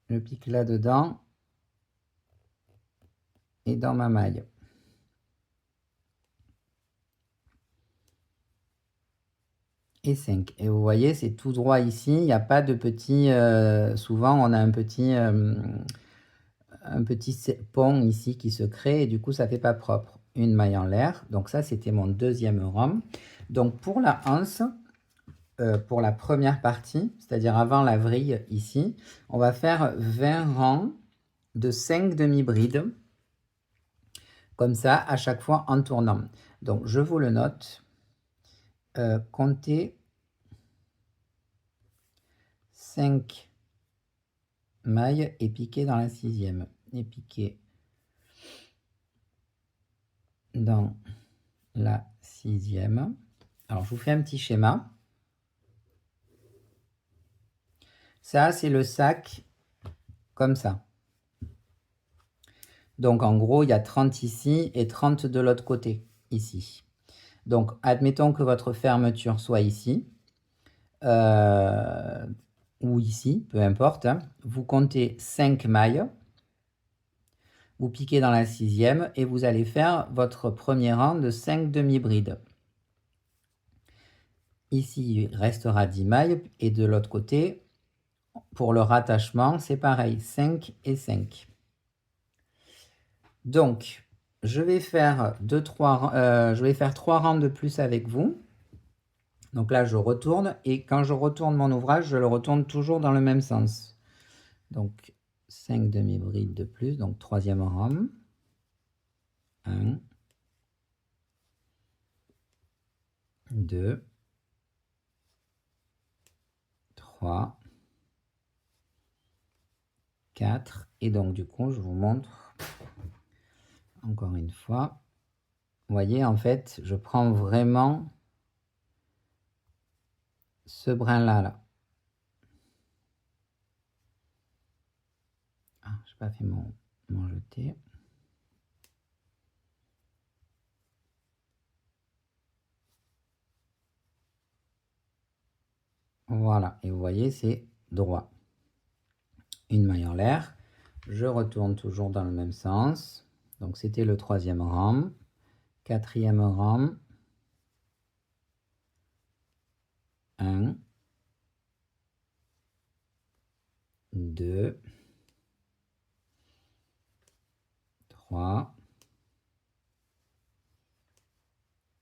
je pique là-dedans et dans ma maille. Et 5. Et vous voyez, c'est tout droit ici. Il n'y a pas de petit... souvent, on a un petit pont ici qui se crée et du coup, ça ne fait pas propre. Une maille en l'air. Donc ça, c'était mon deuxième rang. Donc pour la anse, pour la première partie, c'est-à-dire avant la vrille ici, on va faire 20 rangs de 5 demi-brides, comme ça, à chaque fois en tournant. Donc, je vous le note. Comptez 5 mailles et piquez dans la 6e. Et piquez dans la 6e. Alors, je vous fais un petit schéma. Ça, c'est le sac comme ça. Donc, en gros, il y a 30 ici et 30 de l'autre côté, ici. Donc, admettons que votre fermeture soit ici. Ou ici, peu importe. Hein. Vous comptez 5 mailles. Vous piquez dans la 6e et vous allez faire votre premier rang de 5 demi-brides. Ici, il restera 10 mailles et de l'autre côté, pour le rattachement, c'est pareil, 5 et 5. Donc, je vais faire 3 rangs de plus avec vous. Donc là, je retourne et quand je retourne mon ouvrage, je le retourne toujours dans le même sens. Donc, 5 demi-brides de plus, donc troisième rang. 1, 2, 3, 4. Et donc, du coup, je vous montre encore une fois. Vous voyez, en fait, je prends vraiment ce brin-là. Là. Ah, je n'ai pas fait mon jeté. Voilà, et vous voyez, c'est droit. Une maille en l'air. Je retourne toujours dans le même sens. Donc, c'était le troisième rang. Quatrième rang. 1, 2, 3,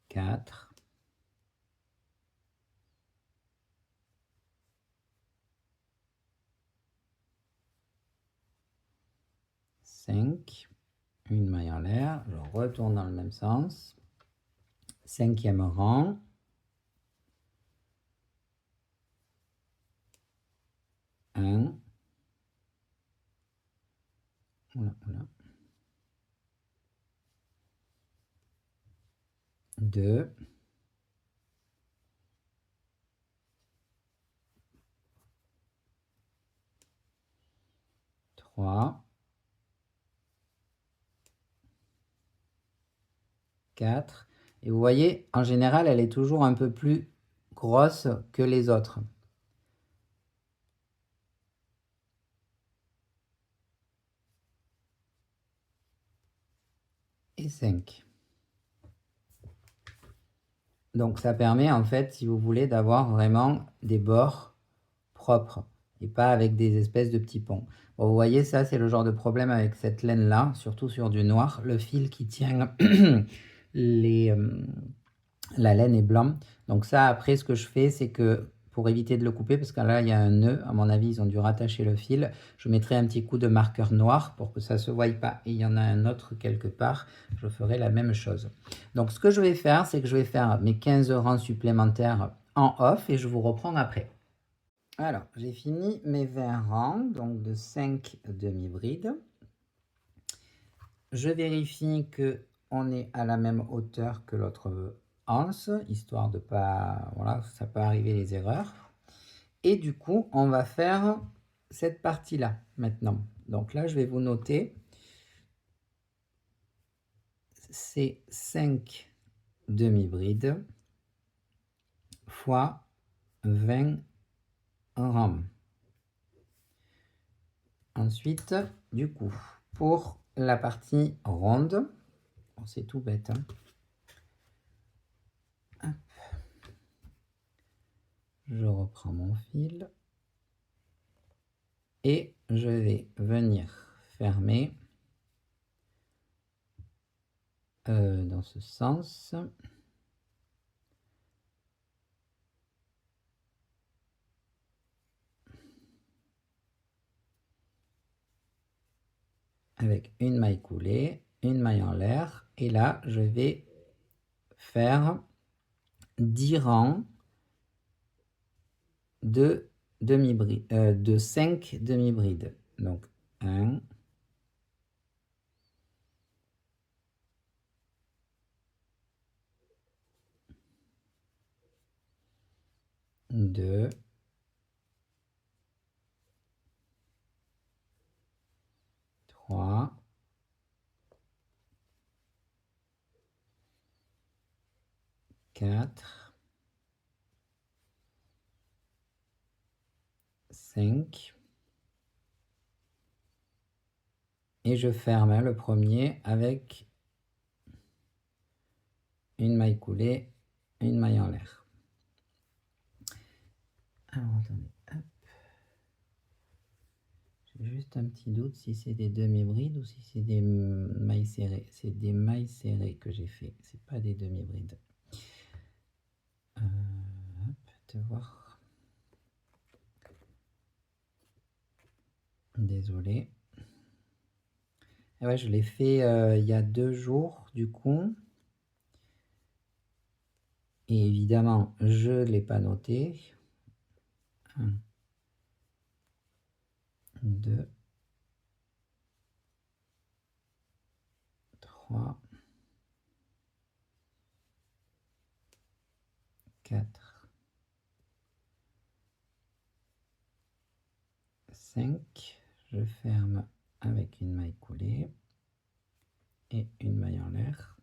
4, 5, une maille en l'air, je retourne dans le même sens. Cinquième rang. 1, 2, 3, 4. Et vous voyez, en général, elle est toujours un peu plus grosse que les autres. Et 5. Donc ça permet en fait, si vous voulez, d'avoir vraiment des bords propres et pas avec des espèces de petits ponts. Bon, vous voyez, ça, c'est le genre de problème avec cette laine-là, surtout sur du noir. Le fil qui tient les, la laine est blanc. Donc ça, après, ce que je fais, c'est que pour éviter de le couper, parce que là, il y a un nœud, à mon avis, ils ont dû rattacher le fil, je mettrai un petit coup de marqueur noir pour que ça ne se voie pas. Et il y en a un autre quelque part, je ferai la même chose. Donc ce que je vais faire, c'est que je vais faire mes 15 rangs supplémentaires en off et je vous reprends après. Alors, j'ai fini mes 20 rangs, donc de 5 demi-brides. Je vérifie que on est à la même hauteur que l'autre anse, histoire de pas, voilà, ça peut arriver les erreurs. Et du coup, on va faire cette partie-là maintenant. Donc là, je vais vous noter ces 5 demi-brides fois 20 rangs. Ensuite, du coup, pour la partie ronde, bon, c'est tout bête, hein. Je reprends mon fil et je vais venir fermer dans ce sens. Avec une maille coulée, une maille en l'air, et là je vais faire 10 rangs de demi-brides, de 5 demi-brides. Donc 1, 2, 3, 4, 5, et je ferme le premier avec une maille coulée, une maille en l'air. Alors attendez, hop. J'ai juste un petit doute si c'est des demi-brides ou si c'est des mailles serrées. C'est des mailles serrées que j'ai fait, c'est pas des demi-brides. Hop, de voir. Désolé. Et ouais, je l'ai fait il y a 2 jours du coup. Et évidemment, je ne l'ai pas noté. 1, 2, 3, 4, 5. Je ferme avec une maille coulée et une maille en l'air.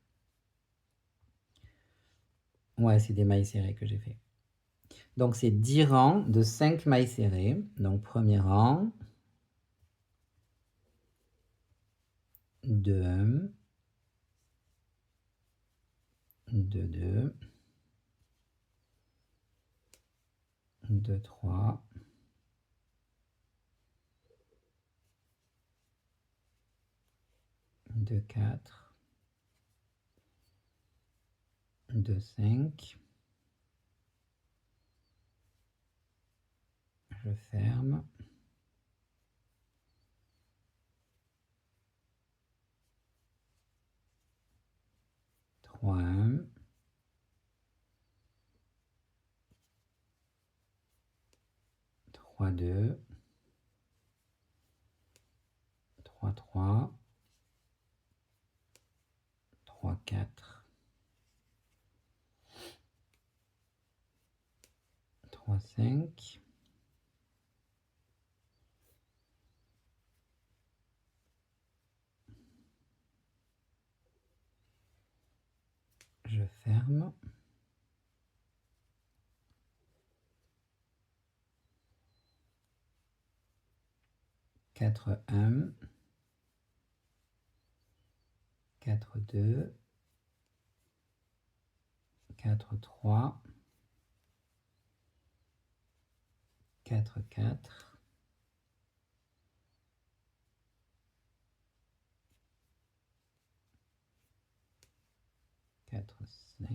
Ouais, c'est des mailles serrées que j'ai fait. Donc c'est 10 rangs de 5 mailles serrées. Donc premier rang, 2, 2, 2, 2, 3, 2, 4, 2, 5. Je ferme. Trois, 1. 3, 2. 3, 3. 3, 4. 3, 5. Je ferme. 4, 1. 4, 2. 4, 3. 4, 4. 4, 5.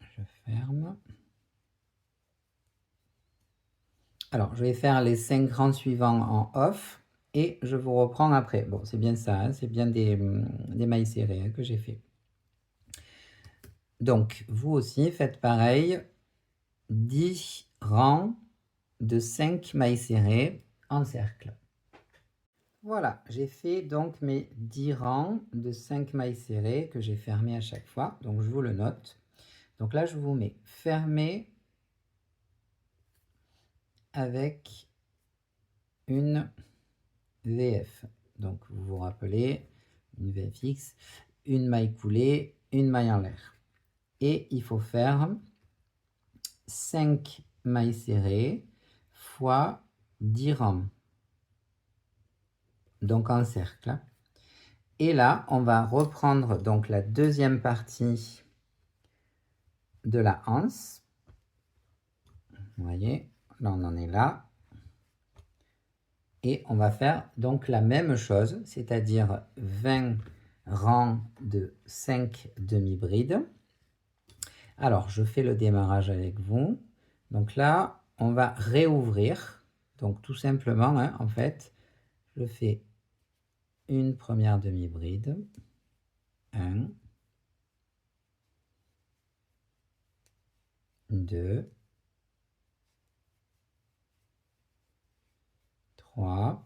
Je ferme. Alors, je vais faire les 5 rangs suivants en off et je vous reprends après. Bon, c'est bien ça, hein, c'est bien des mailles serrées hein, que j'ai fait. Donc, vous aussi, faites pareil. 10 rangs de 5 mailles serrées en cercle. Voilà, j'ai fait donc mes 10 rangs de 5 mailles serrées que j'ai fermées à chaque fois. Donc, je vous le note. Donc là, je vous mets fermé avec une VF. Donc, vous vous rappelez, une VFX, une maille coulée, une maille en l'air. Et il faut faire 5 mailles serrées fois 10 rangs. Donc en cercle. Et là, on va reprendre donc la deuxième partie de la anse. Vous voyez, là on en est là. Et on va faire donc la même chose, c'est-à-dire 20 rangs de 5 demi-brides. Alors, je fais le démarrage avec vous. Donc là, on va réouvrir. Donc tout simplement, hein, en fait, je fais une première demi-bride. 1, 2, 3,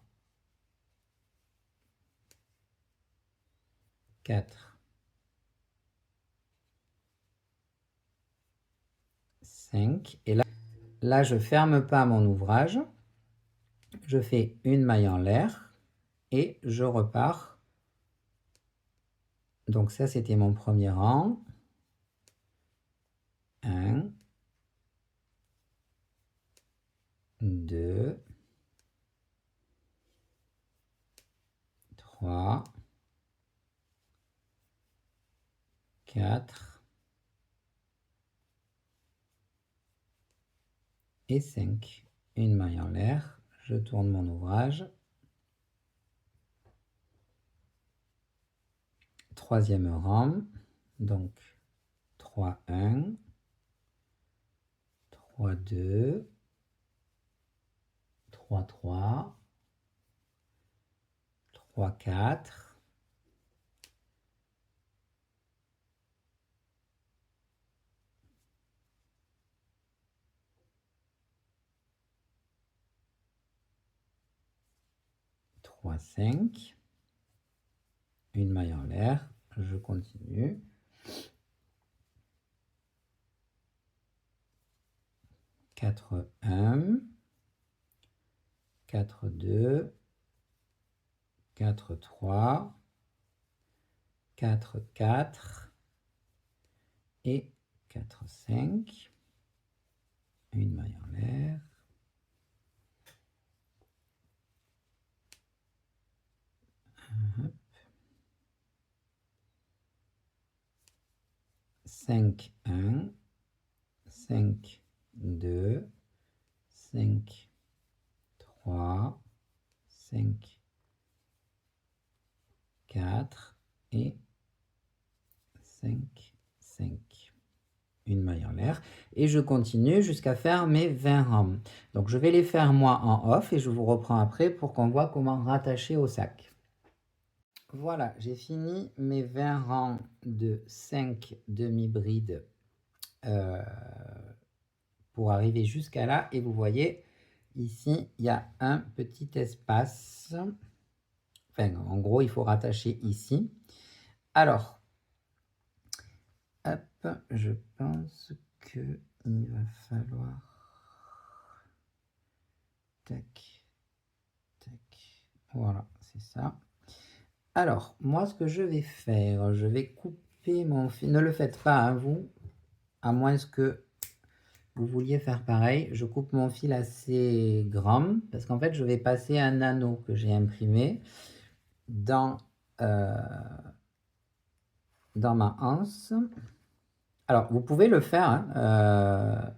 4, 5. Et là, je ferme pas mon ouvrage. Je fais une maille en l'air et je repars. Donc ça, c'était mon premier rang. 1, 2, 3, 4 et 5. Une maille en l'air, je tourne mon ouvrage. Troisième rang, donc 3, 1, 3, 2, 3, 3, 3, 4, 3, 5, une maille en l'air, je continue. 4, 1, 4, 2, 4, 3, 4, 4 et 4, 5, une maille en l'air. 5, 1, 5, 2, 5, 3, 5, 4 et 5, 5. Une maille en l'air. Et je continue jusqu'à faire mes 20 rangs. Donc je vais les faire moi en off et je vous reprends après pour qu'on voit comment rattacher au sac. Voilà, j'ai fini mes 20 rangs de 5 demi-brides pour arriver jusqu'à là. Et vous voyez, ici, il y a un petit espace. Enfin, en gros, il faut rattacher ici. Alors, hop, je pense qu'il va falloir... Tac, tac. Voilà, c'est ça. Alors, moi, ce que je vais faire, je vais couper mon fil. Ne le faites pas, hein, vous, à moins que vous vouliez faire pareil. Je coupe mon fil assez grand parce qu'en fait, je vais passer un anneau que j'ai imprimé dans ma anse. Alors, vous pouvez le faire. Hein,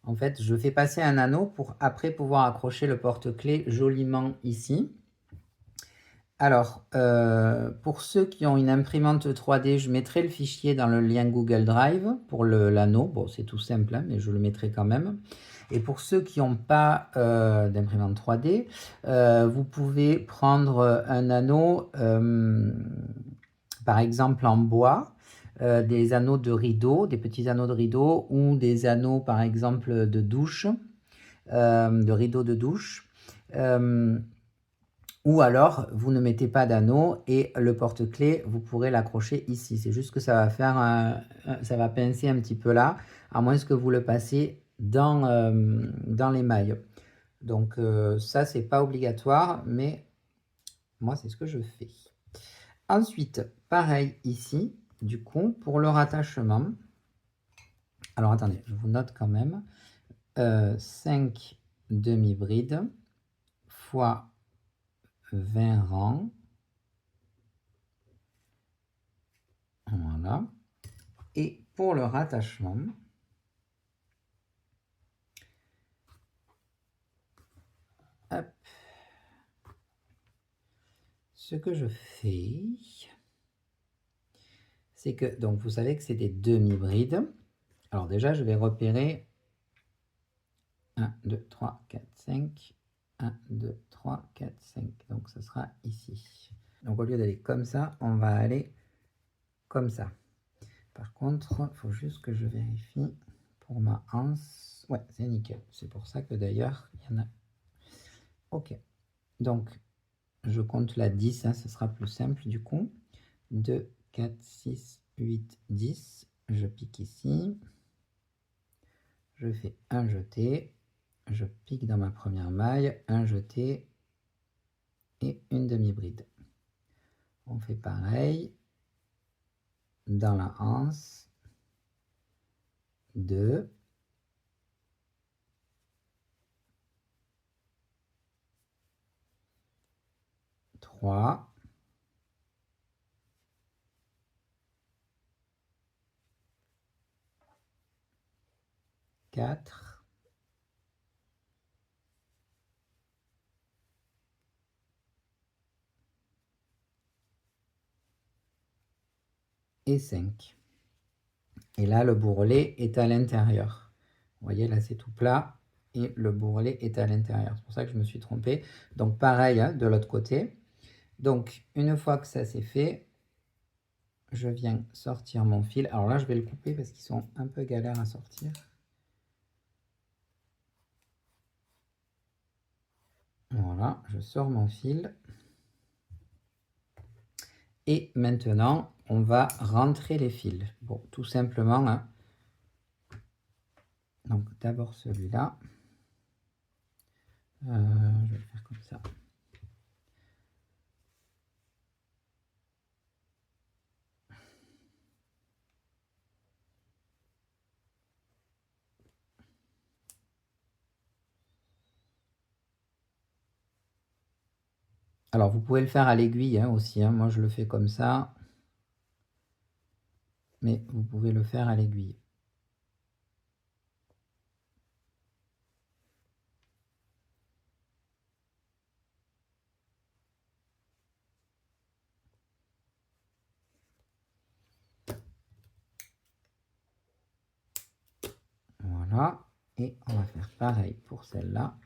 en fait, je fais passer un anneau pour après pouvoir accrocher le porte-clés joliment ici. Alors, pour ceux qui ont une imprimante 3D, je mettrai le fichier dans le lien Google Drive pour l'anneau. Bon, c'est tout simple, hein, mais je le mettrai quand même. Et pour ceux qui n'ont pas d'imprimante 3D, vous pouvez prendre un anneau, par exemple en bois, des anneaux de rideau, des petits anneaux de rideau, ou des anneaux, par exemple, de douche, de rideau de douche. Ou alors, vous ne mettez pas d'anneau et le porte-clés, vous pourrez l'accrocher ici. C'est juste que ça va faire ça va pincer un petit peu là, à moins que vous le passiez dans les mailles. Donc ça, c'est pas obligatoire, mais moi, c'est ce que je fais. Ensuite, pareil ici, du coup, pour le rattachement. Alors, attendez, je vous note quand même. 5 demi-brides fois 20 rangs. Voilà. Et pour le rattachement, hop, ce que je fais, c'est que, donc vous savez que c'est des demi-brides. Alors déjà, je vais repérer 1, 2, 3, 4, 5. 1, 2, 3, 4, 5. Donc ça sera ici. Donc au lieu d'aller comme ça, on va aller comme ça. Par contre, il faut juste que je vérifie pour ma anse. Ouais, c'est nickel. C'est pour ça que d'ailleurs, il y en a. Ok. Donc, je compte la 10, hein, ce sera plus simple du coup. 2, 4, 6, 8, 10. Je pique ici. Je fais un jeté. Je pique dans ma première maille, un jeté et une demi-bride. On fait pareil dans la anse. 2. 3. 4. Et 5. Et là, le bourrelet est à l'intérieur. Vous voyez, là, c'est tout plat et le bourrelet est à l'intérieur. C'est pour ça que je me suis trompé. Donc, pareil, hein, de l'autre côté. Donc, une fois que ça c'est fait, je viens sortir mon fil. Alors là, je vais le couper parce qu'ils sont un peu galères à sortir. Voilà, je sors mon fil. Et maintenant, on va rentrer les fils. Bon, tout simplement, hein. Donc, d'abord celui-là. Je vais le faire comme ça. Alors, vous pouvez le faire à l'aiguille hein, aussi. Hein. Moi, je le fais comme ça. Mais vous pouvez le faire à l'aiguille. Voilà. Et on va faire pareil pour celle-là.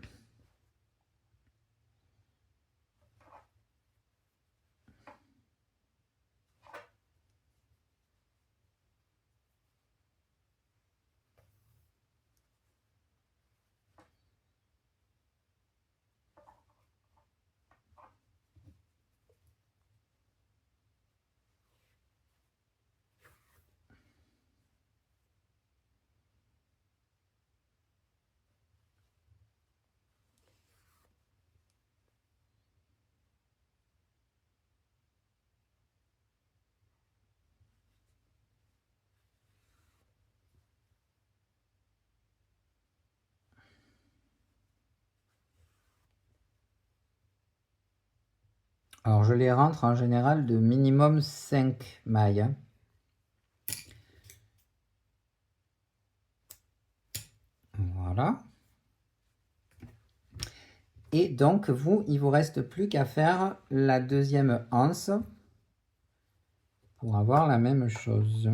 Alors, je les rentre en général de minimum 5 mailles. Hein. Voilà. Et donc, vous, il vous reste plus qu'à faire la deuxième anse pour avoir la même chose.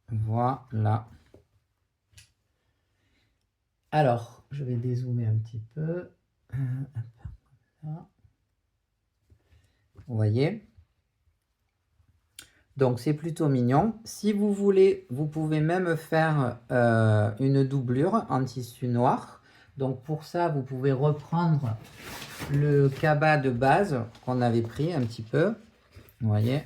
Voilà. Alors, je vais dézoomer un petit peu. Vous voyez? Donc, c'est plutôt mignon. Si vous voulez, vous pouvez même faire une doublure en tissu noir. Donc, pour ça, vous pouvez reprendre le cabas de base qu'on avait pris un petit peu. Vous voyez?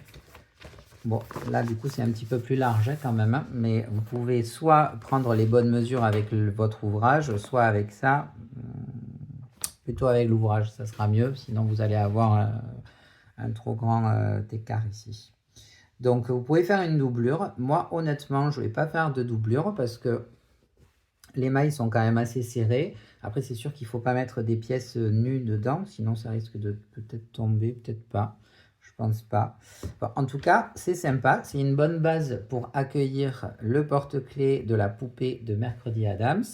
Bon, là, du coup, c'est un petit peu plus large quand même. Hein, mais vous pouvez soit prendre les bonnes mesures avec votre ouvrage, soit avec ça. Plutôt avec l'ouvrage, ça sera mieux. Sinon, vous allez avoir un trop grand écart ici. Donc, vous pouvez faire une doublure. Moi, honnêtement, je ne vais pas faire de doublure parce que les mailles sont quand même assez serrées. Après, c'est sûr qu'il ne faut pas mettre des pièces nues dedans, sinon ça risque de peut-être tomber, peut-être pas. Je pense pas. Bon, en tout cas, c'est sympa. C'est une bonne base pour accueillir le porte-clés de la poupée de Mercredi Adams.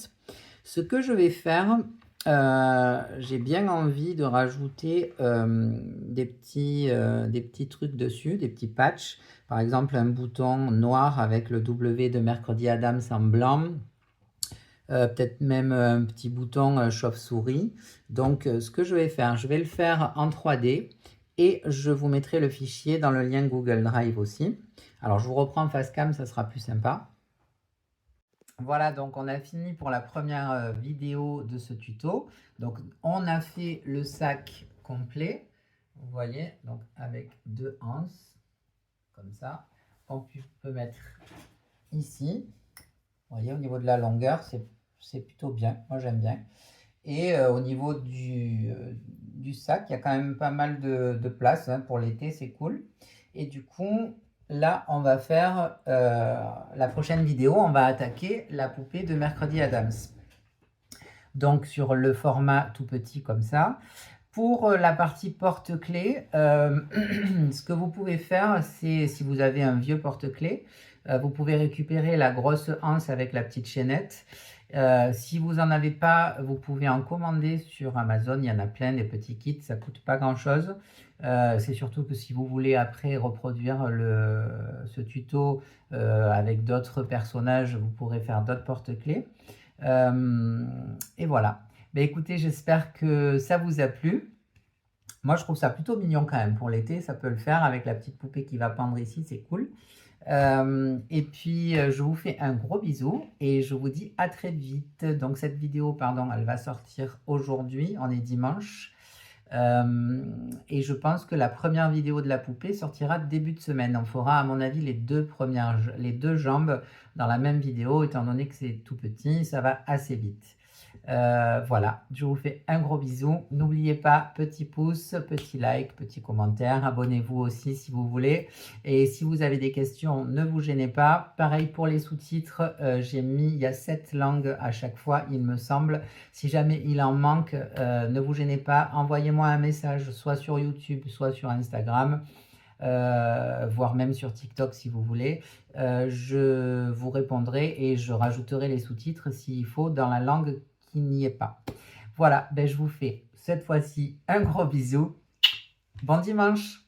Ce que je vais faire, j'ai bien envie de rajouter des petits trucs dessus, des petits patchs. Par exemple, un bouton noir avec le W de Mercredi Adams en blanc. Peut-être même un petit bouton chauve-souris. Donc, ce que je vais faire, je vais le faire en 3D et je vous mettrai le fichier dans le lien Google Drive aussi. Alors, je vous reprends face cam, ça sera plus sympa. Voilà, donc on a fini pour la première vidéo de ce tuto. Donc, on a fait le sac complet, vous voyez, donc avec 2 anses, comme ça. On peut mettre ici, vous voyez, au niveau de la longueur, c'est plutôt bien, moi j'aime bien. Et au niveau du sac, il y a quand même pas mal de place hein, pour l'été, c'est cool. Et du coup, là, on va faire la prochaine vidéo, on va attaquer la poupée de Mercredi Adams. Donc sur le format tout petit comme ça. Pour la partie porte-clés, ce que vous pouvez faire, c'est si vous avez un vieux porte-clés, vous pouvez récupérer la grosse anse avec la petite chaînette. Si vous n'en avez pas, vous pouvez en commander sur Amazon. Il y en a plein, des petits kits, ça ne coûte pas grand-chose. C'est surtout que si vous voulez après reproduire ce tuto avec d'autres personnages, vous pourrez faire d'autres porte-clés. Et voilà. Ben écoutez, j'espère que ça vous a plu. Moi, je trouve ça plutôt mignon quand même. Pour l'été, ça peut le faire avec la petite poupée qui va pendre ici, c'est cool. Et puis, je vous fais un gros bisou et je vous dis à très vite. Donc, cette vidéo, pardon, elle va sortir aujourd'hui. On est dimanche. Et je pense que la première vidéo de la poupée sortira début de semaine. On fera, à mon avis, les deux jambes dans la même vidéo, étant donné que c'est tout petit, ça va assez vite. Voilà, je vous fais un gros bisou. N'oubliez pas, petit pouce, petit like, petit commentaire. Abonnez-vous aussi si vous voulez. Et si vous avez des questions, ne vous gênez pas. Pareil pour les sous-titres, il y a 7 langues à chaque fois, il me semble. Si jamais il en manque, ne vous gênez pas. Envoyez-moi un message, soit sur YouTube, soit sur Instagram. Voire même sur TikTok si vous voulez. Je vous répondrai et je rajouterai les sous-titres s'il faut dans la langue qui n'y est pas. Voilà, ben je vous fais cette fois-ci un gros bisou. Bon dimanche!